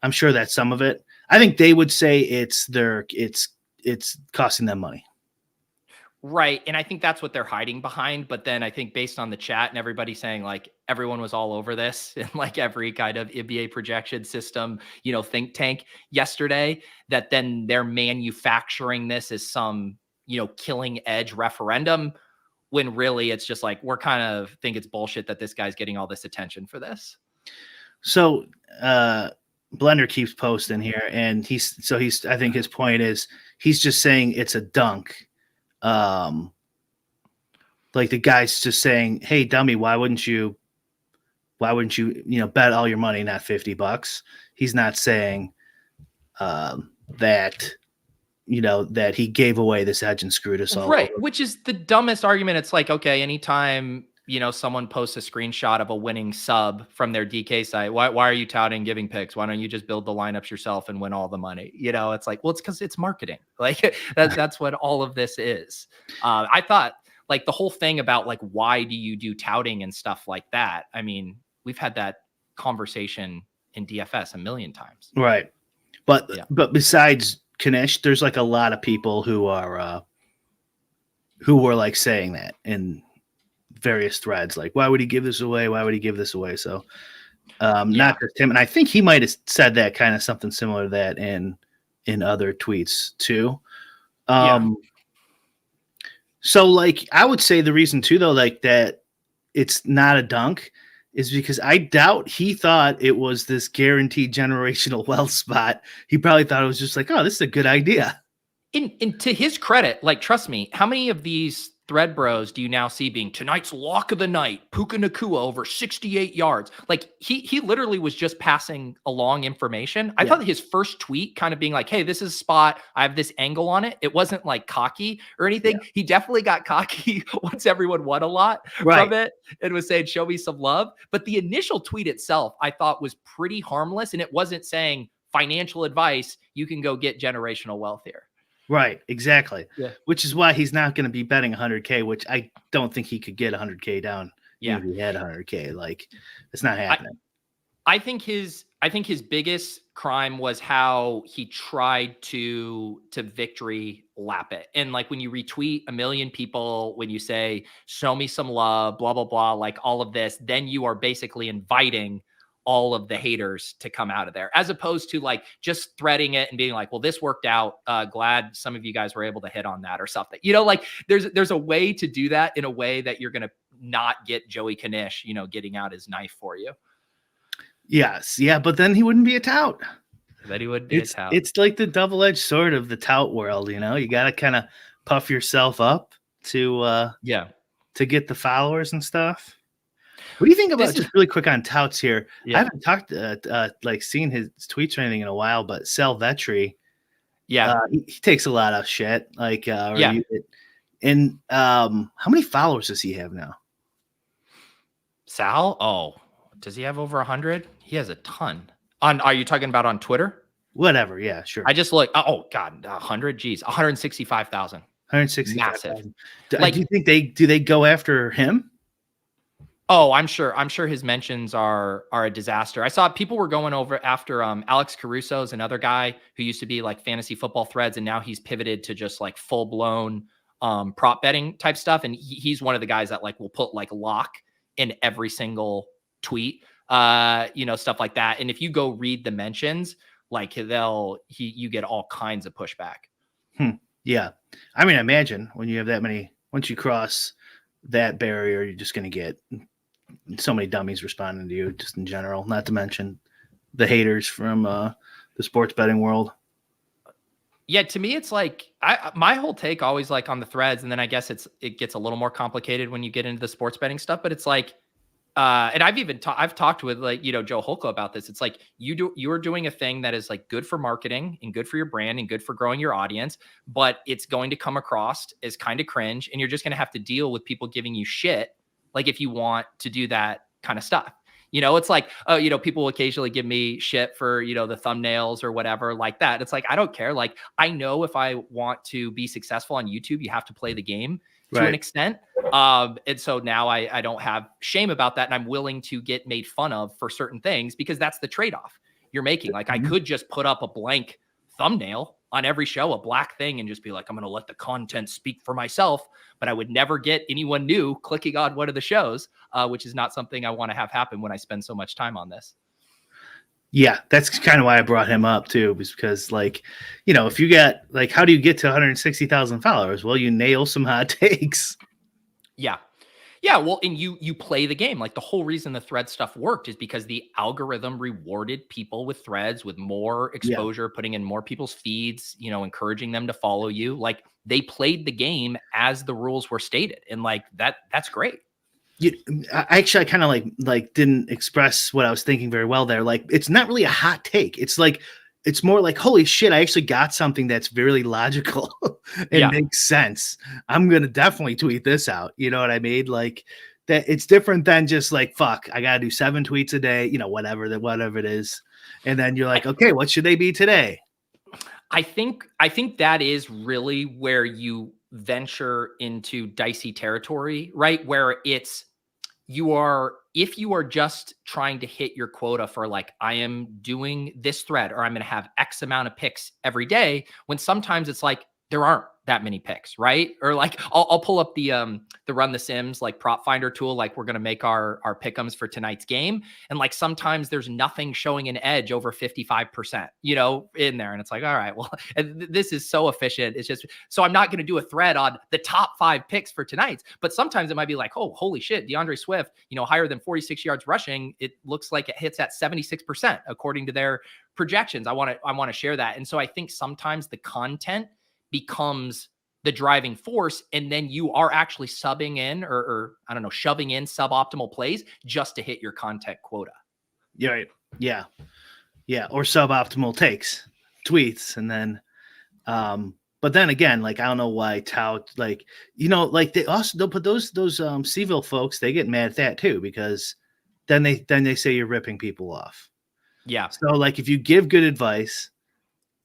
that's some of it. I think they would say it's costing them money. Right. And I think that's what they're hiding behind. But then I think based on the chat and everybody saying like everyone was all over this and like every kind of NBA projection system, think tank yesterday, that then they're manufacturing this as some, killing edge referendum, when really it's just like, we're kind of think it's bullshit that this guy's getting all this attention for this. So Blender keeps posting here, and I think his point is he's just saying it's a dunk. Like the guy's just saying, hey, dummy, why wouldn't you bet all your money, not $50? He's not saying that he gave away this edge and screwed us all right over. Which is the dumbest argument. It's like, okay, anytime someone posts a screenshot of a winning sub from their DK site, why are you touting giving picks? Why don't you just build the lineups yourself and win all the money? It's like, well, it's because it's marketing. Like that's what all of this is. I thought like the whole thing about like, why do you do touting and stuff like that? I mean, we've had that conversation in DFS a million times. Right. But besides Kanish, there's like a lot of people who were like saying that in various threads, like, why would he give this away? Why would he give this away? So not just him. And I think he might have said that kind of something similar to that in other tweets too. So like, I would say the reason too, though, like that it's not a dunk is because I doubt he thought it was this guaranteed generational wealth spot. He probably thought it was just like, oh, this is a good idea. And to his credit, like, trust me, how many of these thread bros do you now see being tonight's lock of the night, Puka Nacua over 68 yards? Like he literally was just passing along information. I thought his first tweet kind of being like, hey, this is a spot. I have this angle on it. It wasn't like cocky or anything. Yeah. He definitely got cocky once everyone won a lot from it and was saying, show me some love. But the initial tweet itself, I thought was pretty harmless. And it wasn't saying financial advice. You can go get generational wealth here. Right, exactly. Yeah. Which is why he's not going to be betting 100K, which I don't think he could get 100K down. Yeah, if he had 100K, like it's not happening. I think his biggest crime was how he tried to victory lap it. And like when you retweet a million people, when you say show me some love, blah blah blah, like all of this, then you are basically inviting all of the haters to come out of there, as opposed to like just threading it and being like, well, this worked out. Glad some of you guys were able to hit on that or something. Like there's a way to do that in a way that you're going to not get Joey Kanish, getting out his knife for you. Yes. Yeah. But then he wouldn't be a tout. Then he would be a tout. It's like the double-edged sword of the tout world. You got to kind of puff yourself up to get the followers and stuff. What do you think about, just really quick on touts here? Yeah. I haven't talked, seen his tweets or anything in a while, but Sal Vetri, he takes a lot of shit. Like, how many followers does he have now? Sal? Oh, does he have over 100? He has a ton. Are you talking about on Twitter? Whatever. Yeah, sure. I just look. Oh God, 100. Geez, 165,000. 165,000. Massive. Do you think do they go after him? Oh, I'm sure his mentions are a disaster. I saw people were going over after Alex Caruso is another guy who used to be like fantasy football threads, and now he's pivoted to just like full blown prop betting type stuff. And he's one of the guys that like will put like lock in every single tweet, stuff like that. And if you go read the mentions, like you get all kinds of pushback. Yeah, I mean, imagine when you have that many. Once you cross that barrier, you're just going to get so many dummies responding to you just in general, not to mention the haters from the sports betting world. Yeah. To me, it's like my whole take always like on the threads. And then I guess it gets a little more complicated when you get into the sports betting stuff, but it's like, and I've talked with like, Joe Holko about this. It's like you're doing a thing that is like good for marketing and good for your brand and good for growing your audience, but it's going to come across as kind of cringe, and you're just going to have to deal with people giving you shit. Like if you want to do that kind of stuff, it's like, oh, people will occasionally give me shit for, the thumbnails or whatever like that. It's like, I don't care. Like, I know if I want to be successful on YouTube, you have to play the game to an extent. And so now I don't have shame about that. And I'm willing to get made fun of for certain things because that's the trade-off you're making. Like I could just put up a blank thumbnail on every show, a black thing, and just be like, I'm going to let the content speak for myself, but I would never get anyone new clicking on one of the shows, which is not something I want to have happen when I spend so much time on this. Yeah, that's kind of why I brought him up too, because like, if you get like, how do you get to 160,000 followers? Well, you nail some hot takes. Yeah. Yeah, well, and you play the game. Like the whole reason the thread stuff worked is because the algorithm rewarded people with threads, with more exposure, putting in more people's feeds, encouraging them to follow you. Like they played the game as the rules were stated. And like that's great. I kind of like didn't express what I was thinking very well there. Like it's not really a hot take. It's more like, holy shit, I actually got something that's very logical and makes sense. I'm going to definitely tweet this out. You know what I mean? Like that it's different than just like, fuck, I got to do 7 tweets a day, whatever it is. And then you're like, okay, what should they be today? I think that is really where you venture into dicey territory, right? Where if you are just trying to hit your quota for like, I am doing this thread or I'm going to have X amount of picks every day, when sometimes it's like, there aren't that many picks, right? Or like, I'll pull up the Run the Sims, like prop finder tool. Like we're going to make our pick'ems for tonight's game. And like, sometimes there's nothing showing an edge over 55%, in there. And it's like, all right, well, this is so efficient. It's just, so I'm not going to do a thread on the top 5 picks for tonight's, but sometimes it might be like, oh, holy shit, DeAndre Swift, higher than 46 yards rushing. It looks like it hits at 76% according to their projections. I want to share that. And so I think sometimes the content becomes the driving force, and then you are actually subbing in or I don't know, shoving in suboptimal plays just to hit your content quota. Yeah. Or suboptimal tweets. And then, but then again, like, I don't know why tout, like, like they'll put those Seville folks, they get mad at that too, because then they say you're ripping people off. Yeah. So like, if you give good advice,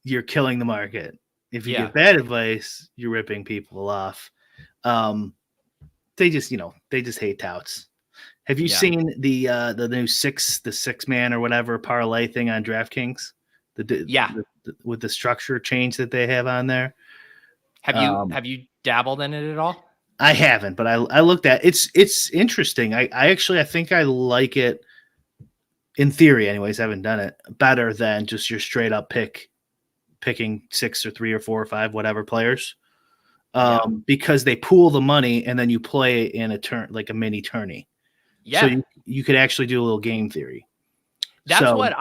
you're killing the market. If you give bad advice, you're ripping people off. They just hate touts. Have you seen the new 6-man or whatever parlay thing on DraftKings? With the structure change that they have on there. Have you dabbled in it at all? I haven't, but I looked at it. It's interesting. I think I like it in theory, anyways. I haven't done it better than just your straight up picking 6 or 3 or 4 or 5, whatever players, because they pool the money and then you play in a turn, like a mini tourney. Yeah. So you could actually do a little game theory. That's what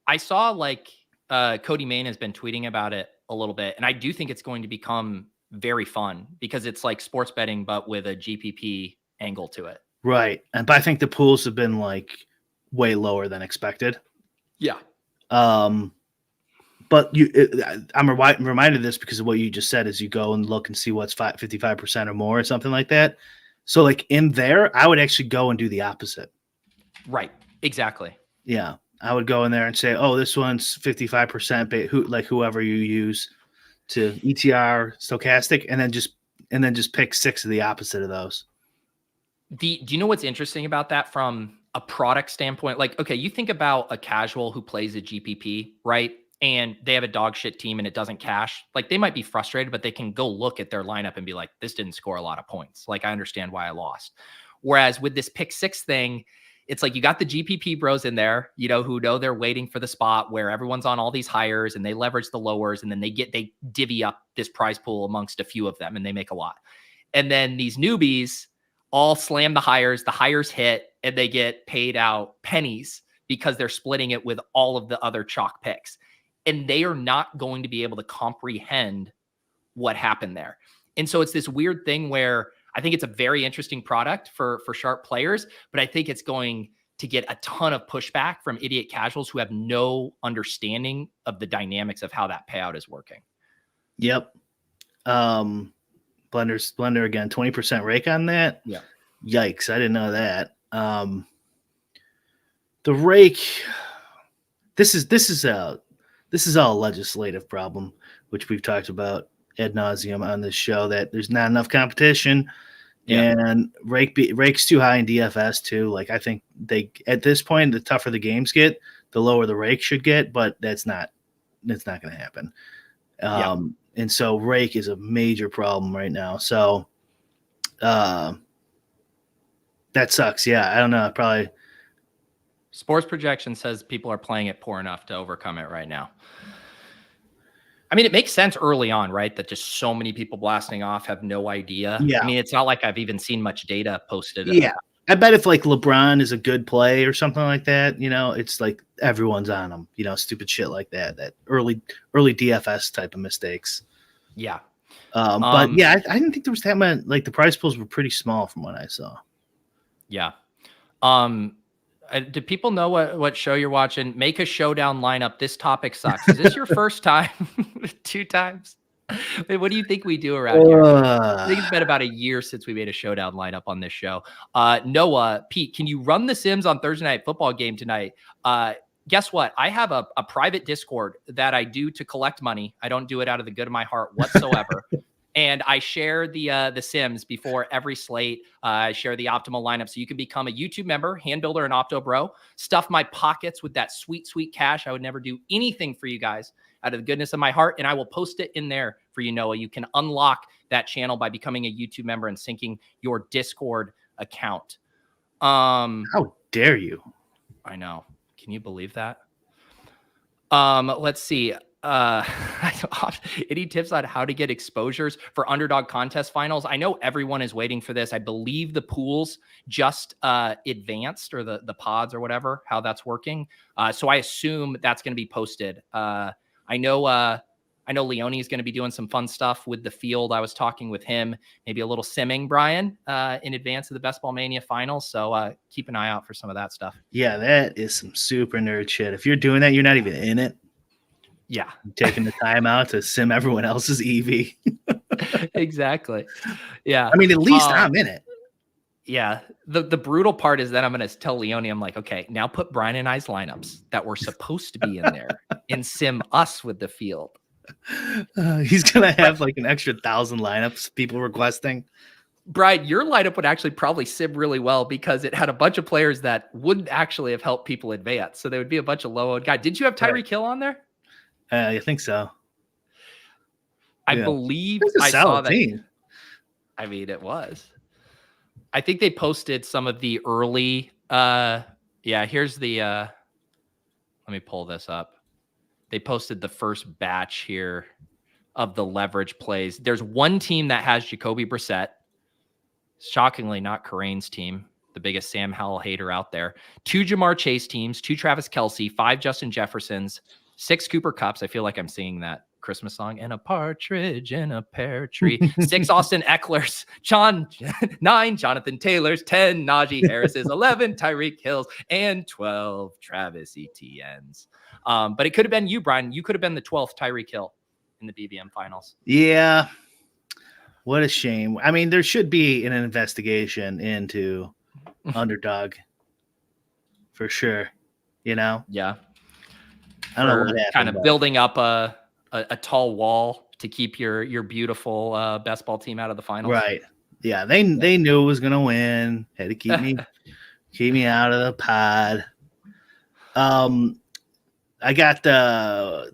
I saw. Like Cody Main has been tweeting about it a little bit. And I do think it's going to become very fun because it's like sports betting, but with a GPP angle to it. Right. But I think the pools have been like way lower than expected. Yeah. But I'm reminded of this because of what you just said, is you go and look and see what's 55% or more or something like that. So like in there, I would actually go and do the opposite. Right. Exactly. Yeah. I would go in there and say, oh, this one's 55%, whoever you use to ETR stochastic, and then just pick 6 of the opposite of those. Do you know what's interesting about that from a product standpoint? Like, okay, you think about a casual who plays a GPP, right? And they have a dog shit team and it doesn't cash. Like they might be frustrated, but they can go look at their lineup and be like, this didn't score a lot of points. Like I understand why I lost. Whereas with this pick 6 thing, it's like you got the GPP bros in there, who know they're waiting for the spot where everyone's on all these hires and they leverage the lowers, and then they divvy up this prize pool amongst a few of them and they make a lot. And then these newbies all slam the hires hit, and they get paid out pennies because they're splitting it with all of the other chalk picks. And they are not going to be able to comprehend what happened there. And so it's this weird thing where I think it's a very interesting product for sharp players, but I think it's going to get a ton of pushback from idiot casuals who have no understanding of the dynamics of how that payout is working. Yep. Blender again, 20% rake on that. Yeah. Yikes. I didn't know that. The rake, this is a legislative problem, which we've talked about ad nauseum on this show, that there's not enough competition. Yeah. And rake's too high in DFS too. Like, I think at this point, the tougher the games get, the lower the rake should get, but that's not going to happen. And so rake is a major problem right now. So that sucks. Yeah, I don't know. Probably. Sports projection says people are playing it poor enough to overcome it right now. I mean, it makes sense early on, right? That just so many people blasting off have no idea. Yeah. I mean, it's not like I've even seen much data posted. Yeah. I bet if like LeBron is a good play or something like that, it's like everyone's on him, stupid shit like that early DFS type of mistakes. Yeah. But yeah, I didn't think there was that much. Like, the prize pools were pretty small from what I saw. Yeah. Do people know what show you're watching? Make a showdown lineup. This topic sucks. Is this your first time? 2 times? What do you think we do around here? I think it's been about a year since we made a showdown lineup on this show. Noah, Pete, can you run the Sims on Thursday Night Football game tonight? Guess what? I have a private Discord that I do to collect money. I don't do it out of the good of my heart whatsoever. And I share the Sims before every slate. I share the optimal lineup. So you can become a YouTube member, hand builder, and Opto Bro. Stuff my pockets with that sweet, sweet cash. I would never do anything for you guys out of the goodness of my heart. And I will post it in there for you, Noah. You can unlock that channel by becoming a YouTube member and syncing your Discord account. How dare you? I know. Can you believe that? Let's see. Any tips on how to get exposures for underdog contest finals? I know everyone is waiting for this. I believe the pools just advanced, or the pods or whatever, how that's working. So I assume that's going to be posted. I know Leone is going to be doing some fun stuff with the field. I was talking with him, maybe a little simming, Brian, in advance of the Best Ball Mania finals. So keep an eye out for some of that stuff. Yeah, that is some super nerd shit. If you're doing that, you're not even in it. Yeah. Taking the time out to sim everyone else's EV. Exactly. Yeah. I mean, at least I'm in it. Yeah. The brutal part is that I'm going to tell Leone, I'm like, okay, now put Brian and I's lineups that were supposed to be in there and sim us with the field. He's going to have like an extra 1,000 lineups, people requesting. Brian, your lineup would actually probably sim really well because it had a bunch of players that wouldn't actually have helped people advance. So there would be a bunch of low-owned guys. Did you have Tyreek Hill on there? I think so. I believe I saw that. Team. I mean, it was. I think they posted some of the early. Here's the. Let me pull this up. They posted the first batch here of the leverage plays. There's one team that has Jacoby Brissett. Shockingly, not Karane's team, the biggest Sam Howell hater out there. 2 Jamar Chase teams, 2 Travis Kelce, 5 Justin Jeffersons, 6 Cooper Kupps. I feel like I'm singing that Christmas song. And a partridge in a pear tree. 6 Austin Ecklers. 9 Jonathan Taylors. 10 Najee Harris's. 11 Tyreek Hills. And 12 Travis Etienne's. But it could have been you, Brian. You could have been the 12th Tyreek Hill in the BBM finals. Yeah. What a shame. I mean, there should be an investigation into underdog for sure. Yeah. I don't know what happened, kind of building up a tall wall to keep your beautiful best ball team out of the finals. Right. Yeah. They knew it was going to win. Had to keep me out of the pod. I got the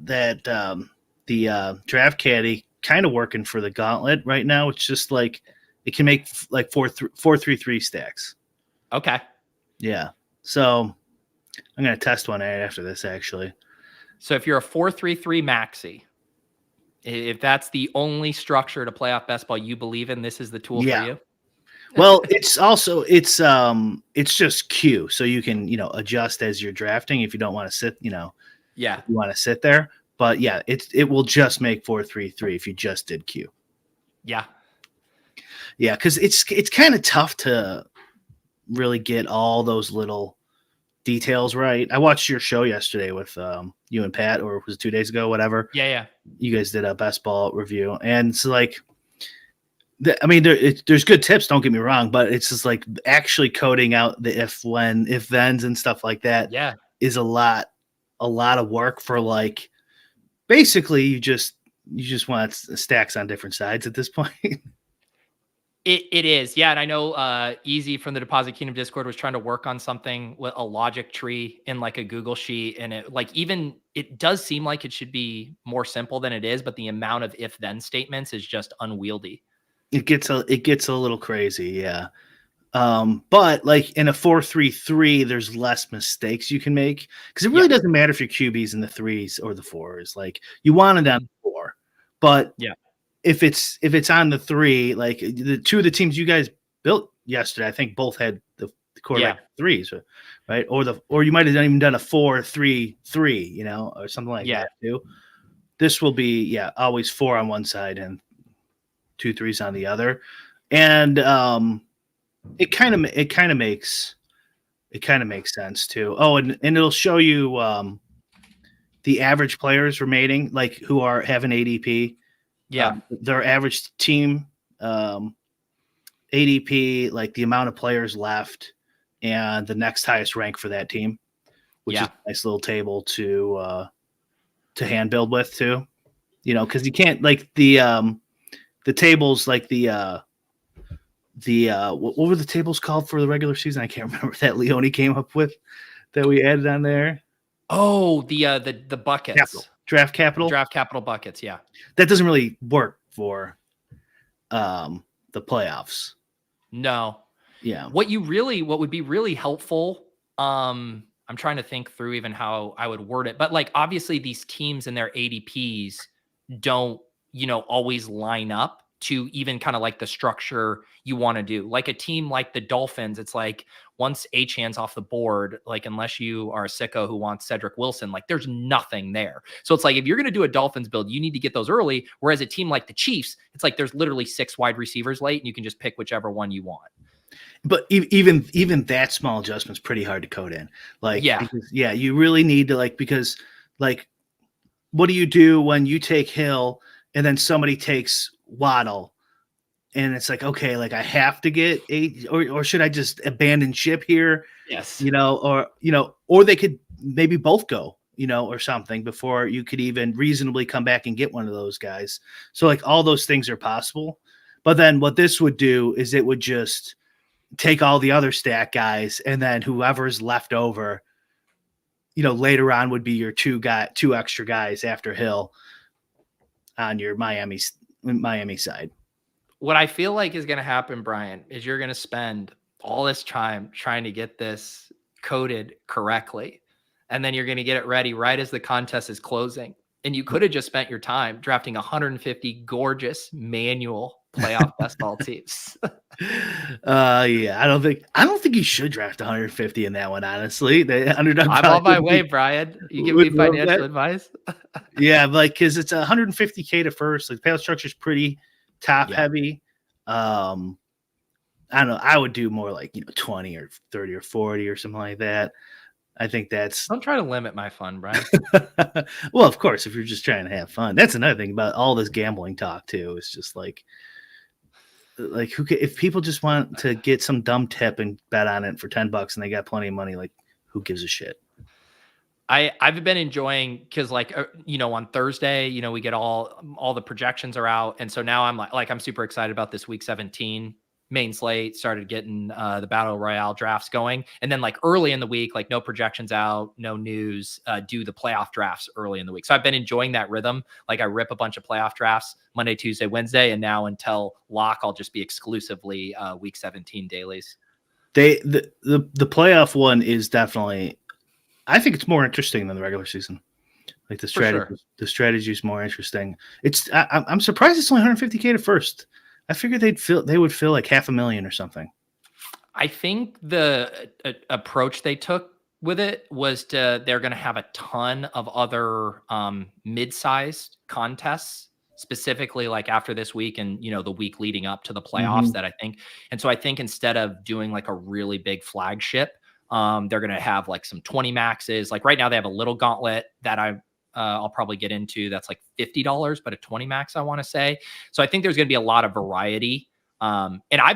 draft caddy kind of working for the gauntlet right now. It's just like it can make like 4-3-3 stacks. Okay. Yeah. So I'm going to test one after this, actually. So if you're a 4-3-3 maxi, if that's the only structure to play off best ball you believe in, this is the tool for you. Well, it's just Q, so you can adjust as you're drafting if you don't want to sit. If you want to sit there. But yeah, it will just make 4-3-3 if you just did Q. Yeah. Yeah, because it's kind of tough to really get all those little details right. I watched your show yesterday with you and Pat, or was it 2 days ago, whatever. Yeah. You guys did a best ball review, and it's like, I mean, there's good tips. Don't get me wrong, but it's just like actually coding out the if, when, if thens, and stuff like that. Yeah. Is a lot of work for, like, basically you just want stacks on different sides at this point. It is. Yeah. And I know Easy from the Deposit Kingdom Discord was trying to work on something with a logic tree in like a Google sheet. And it does seem like it should be more simple than it is, but the amount of if then statements is just unwieldy. It gets a little crazy. Yeah. But like in a 4-3-3, there's less mistakes you can make, because it really doesn't matter if your QB's in the 3s or the 4s. Like, you want it on 4, but if it's on the 3, like the 2 of the teams you guys built yesterday, I think both had the quarterback 3s, right? Or you might have even done a 4-3-3, or something like that too. This will be always 4 on one side and 2 3s on the other, and it kind of makes sense too. Oh, and it'll show you the average players remaining, like who have an ADP. Their average team ADP, like the amount of players left, and the next highest rank for that team, which is a nice little table to hand build with too. Because you can't, like, the tables, like the what were the tables called for the regular season? I can't remember, that Leone came up with that we added on there. Oh, the buckets. Draft capital buckets. Yeah. That doesn't really work for the playoffs. No. Yeah. What would be really helpful, I'm trying to think through even how I would word it, but like, obviously these teams and their ADPs don't, always line up to even kind of like the structure you want to do. Like a team like the Dolphins, it's like, once Achan's off the board, like, unless you are a sicko who wants Cedric Wilson, like, there's nothing there. So it's like, if you're going to do a Dolphins build, you need to get those early. Whereas a team like the Chiefs, it's like there's literally 6 wide receivers late, and you can just pick whichever one you want. But even that small adjustment's pretty hard to code in. Like, because, you really need to, because what do you do when you take Hill and then somebody takes Waddle? And it's like, okay, like, I have to get 8, or should I just abandon ship here? Yes. Or they could maybe both go, or something, before you could even reasonably come back and get one of those guys. So, like, all those things are possible. But then what this would do is it would just take all the other stack guys, and then whoever's left over, later on would be your 2 extra guys after Hill on your Miami side. What I feel like is going to happen, Brian, is you're going to spend all this time trying to get this coded correctly, and then you're going to get it ready right as the contest is closing. And you could have just spent your time drafting 150 gorgeous manual playoff best ball teams. I don't think you should draft 150 in that one, honestly. I'm on my way, Brian. You give me financial advice? Yeah, like, because it's 150K to first. Like, payout structure is pretty top heavy. I don't know. I would do more like 20 or 30 or 40 or something like that. I think that's. Don't try to limit my fun, Brian. Well, of course, if you're just trying to have fun, that's another thing about all this gambling talk too. It's just like if people just want to get some dumb tip and bet on it for $10 and they got plenty of money, like, who gives a shit? I've been enjoying, because on Thursday, we get all the projections are out. And so now I'm super excited about this week 17 main slate, started getting the battle royale drafts going. And then early in the week, no projections out, no news, do the playoff drafts early in the week. So I've been enjoying that rhythm. I rip a bunch of playoff drafts Monday, Tuesday, Wednesday. And now until lock, I'll just be exclusively week 17 dailies. The playoff one is definitely, I think it's more interesting than the regular season. Like, the strategy is more interesting. I'm surprised it's only 150K to first. I figured they would fill like $500,000 or something. I think the approach they took with it was they're going to have a ton of other mid-sized contests. specifically like after this week and, the week leading up to the playoffs that I think. And so I think instead of doing like a really big flagship, they're going to have like some 20 maxes. Like right now they have a little gauntlet that I'll probably get into. That's like $50, but a 20 max, I want to say. So I think there's going to be a lot of variety. And I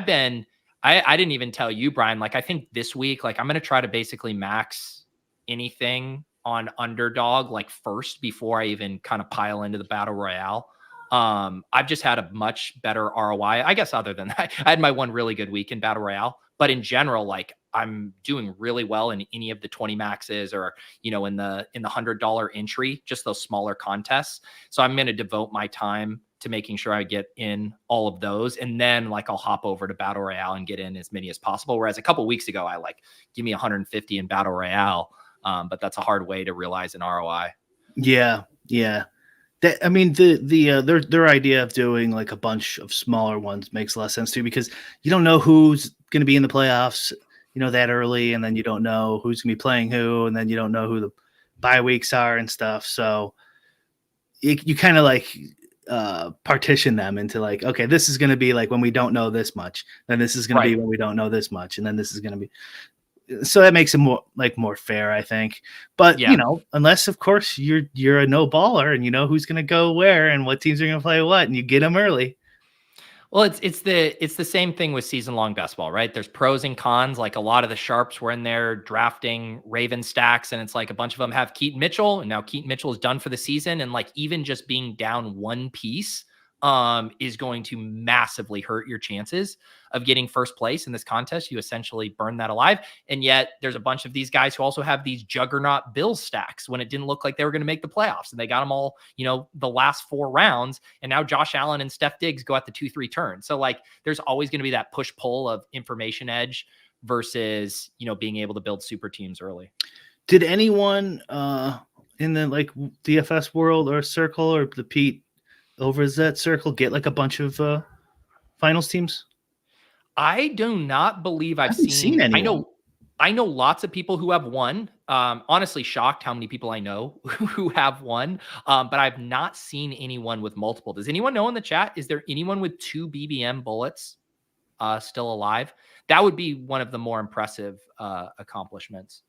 didn't even tell you, Brian, like I think this week, like I'm going to try to basically max anything on underdog, like first before I even kind of pile into the battle royale. I've just had a much better ROI, I guess, other than that. I had my one really good week in battle royale, but in general, like I'm doing really well in any of the 20 maxes or, in the $100 entry, just those smaller contests. So I'm going to devote my time to making sure I get in all of those. And then like, I'll hop over to battle royale and get in as many as possible. Whereas a couple of weeks ago, I like, give me 150 in battle royale. But that's a hard way to realize an ROI. Yeah. Yeah. I mean, their idea of doing like a bunch of smaller ones makes a lot of sense too, because you don't know who's going to be in the playoffs, that early, and then you don't know who's going to be playing who, and then you don't know who the bye weeks are and stuff. So you kind of like partition them into like, okay, this is going to be like when we don't know this much, then this is going to be when we don't know this much, and then this is going to be. So that makes it more fair, I think. But unless of course you're a no baller and you know who's going to go where and what teams are going to play what, and you get them early. Well, it's the same thing with season long best ball, right? There's pros and cons. Like a lot of the sharps were in there drafting Raven stacks, and it's like a bunch of them have Keaton Mitchell, and now Keaton Mitchell is done for the season, and like even just being down one piece is going to massively hurt your chances of getting first place in this contest. You essentially burn that alive. And yet there's a bunch of these guys who also have these juggernaut Bills stacks when it didn't look like they were going to make the playoffs, and they got them all, the last 4 rounds. And now Josh Allen and Steph Diggs go at the 2-3 turn. So like, there's always going to be that push pull of information edge versus, being able to build super teams early. Did anyone in the like DFS world or Circle or the Pete over that Circle get like a bunch of finals teams? I do not believe I've seen anyone. I know lots of people who have won. Honestly, shocked how many people I know who have won. But I've not seen anyone with multiple. Does anyone know in the chat? Is there anyone with 2 BBM bullets still alive? That would be one of the more impressive accomplishments.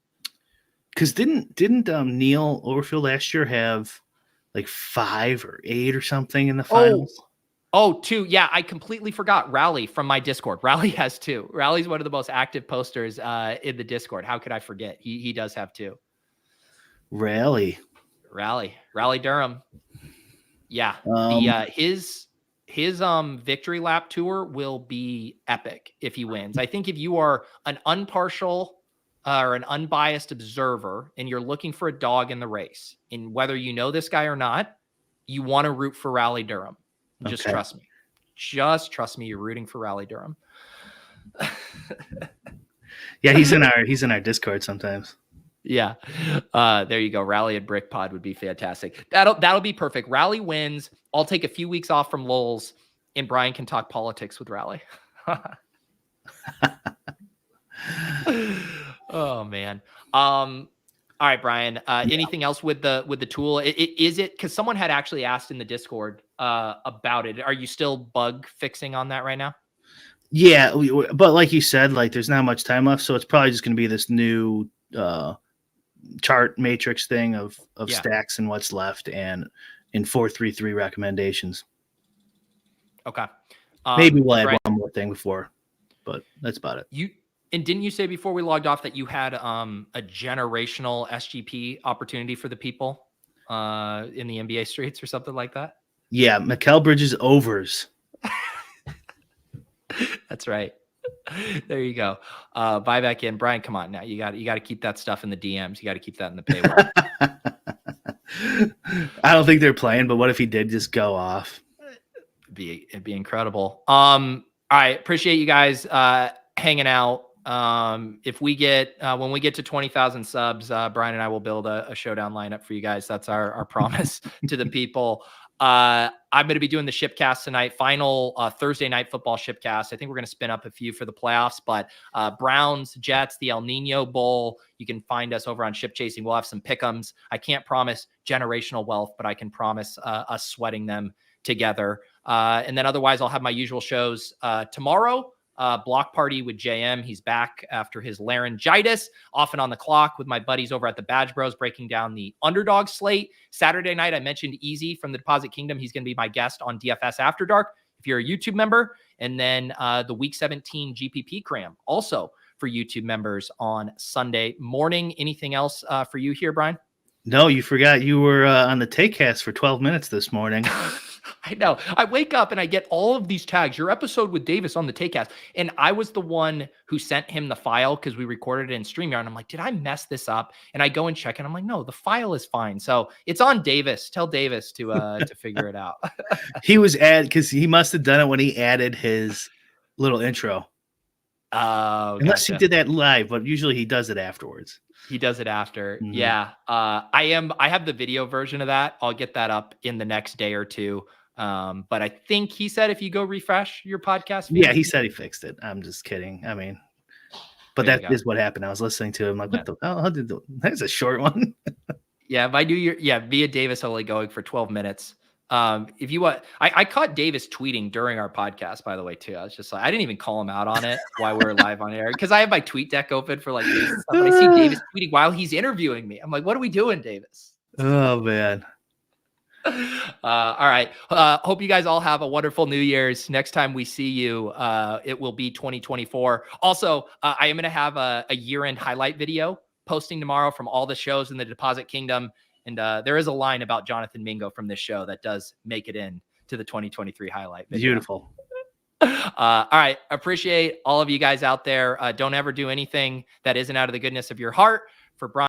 Because didn't Neil Overfield last year have like 5 or 8 or something in the finals? Oh, 2. Yeah, I completely forgot. Rally from my Discord. Rally has 2. Rally's one of the most active posters in the Discord. How could I forget? He does have 2. Rally Durham. Yeah. His victory lap tour will be epic if he wins. I think if you are an impartial or an unbiased observer and you're looking for a dog in the race, and whether you know this guy or not, you want to root for Rally Durham. Just trust me. Just trust me. You're rooting for Rally Durham. Yeah, he's in our Discord sometimes. Yeah. There you go. Rally and Bric Pod would be fantastic. That'll be perfect. Rally wins. I'll take a few weeks off from Lowell's, and Brian can talk politics with Rally. Oh man. All right, Brian. Anything else with the tool? Is it because someone had actually asked in the Discord about it? Are you still bug fixing on that right now? Yeah, but like you said, like there's not much time left, so it's probably just going to be this new chart matrix thing of stacks and what's left, and in 4-3-3 recommendations. Okay. Maybe we'll add one more thing before, but that's about it. And didn't you say before we logged off that you had a generational SGP opportunity for the people in the NBA streets or something like that? Yeah, Mikal Bridges overs. That's right. There you go. Buy back in. Brian, come on now. You got to keep that stuff in the DMs. You got to keep that in the paywall. I don't think they're playing, but what if he did just go off? It'd be incredible. All right. Appreciate you guys hanging out. If we get when we get to 20,000 subs, Brian and I will build a showdown lineup for you guys. That's our promise to the people. I'm going to be doing the Shipcast tonight, final Thursday night football Shipcast. I think we're going to spin up a few for the playoffs, but Browns, Jets, the El Nino Bowl. You can find us over on Ship Chasing. We'll have some pick'ems. I can't promise generational wealth, but I can promise us sweating them together. And then otherwise, I'll have my usual shows tomorrow. Block Party with JM. He's back after his laryngitis, off and on the clock with my buddies over at the Badge Bros, breaking down the underdog slate. Saturday night, I mentioned Easy from the Deposit Kingdom. He's going to be my guest on DFS After Dark if you're a YouTube member. And then the Week 17 GPP cram also for YouTube members on Sunday morning. Anything else for you here, Brian? No, you forgot you were on the Takecast for 12 minutes this morning. I know. I wake up and I get all of these tags. Your episode with Davis on the Takecast. And I was the one who sent him the file because we recorded it in StreamYard. And I'm like, did I mess this up? And I go and check and I'm like, no, the file is fine. So it's on Davis. Tell Davis to figure it out. He was because he must have done it when he added his little intro. Unless he did that live, but usually he does it afterwards. He does it after. Mm-hmm. Yeah. I have the video version of that. I'll get that up in the next day or two. But I think he said if you go refresh your podcast feed, yeah, he said he fixed it. I'm just kidding. I mean, but that is what happened. I was listening to him like, what the hell? That's a short one. Yeah, if I do via Davis only going for 12 minutes. If you want, I caught Davis tweeting during our podcast, by the way, too. I was just like, I didn't even call him out on it while we were live on air because I have my tweet deck open for like Davis stuff. And I see Davis tweeting while he's interviewing me. I'm like, what are we doing, Davis? Oh man. All right. Hope you guys all have a wonderful New Year's. Next time we see you, it will be 2024. Also, I am going to have a year-end highlight video posting tomorrow from all the shows in the Deposit Kingdom. And there is a line about Jonathan Mingo from this show that does make it in to the 2023 highlight video. Beautiful. All right. Appreciate all of you guys out there. Don't ever do anything that isn't out of the goodness of your heart. For Brian.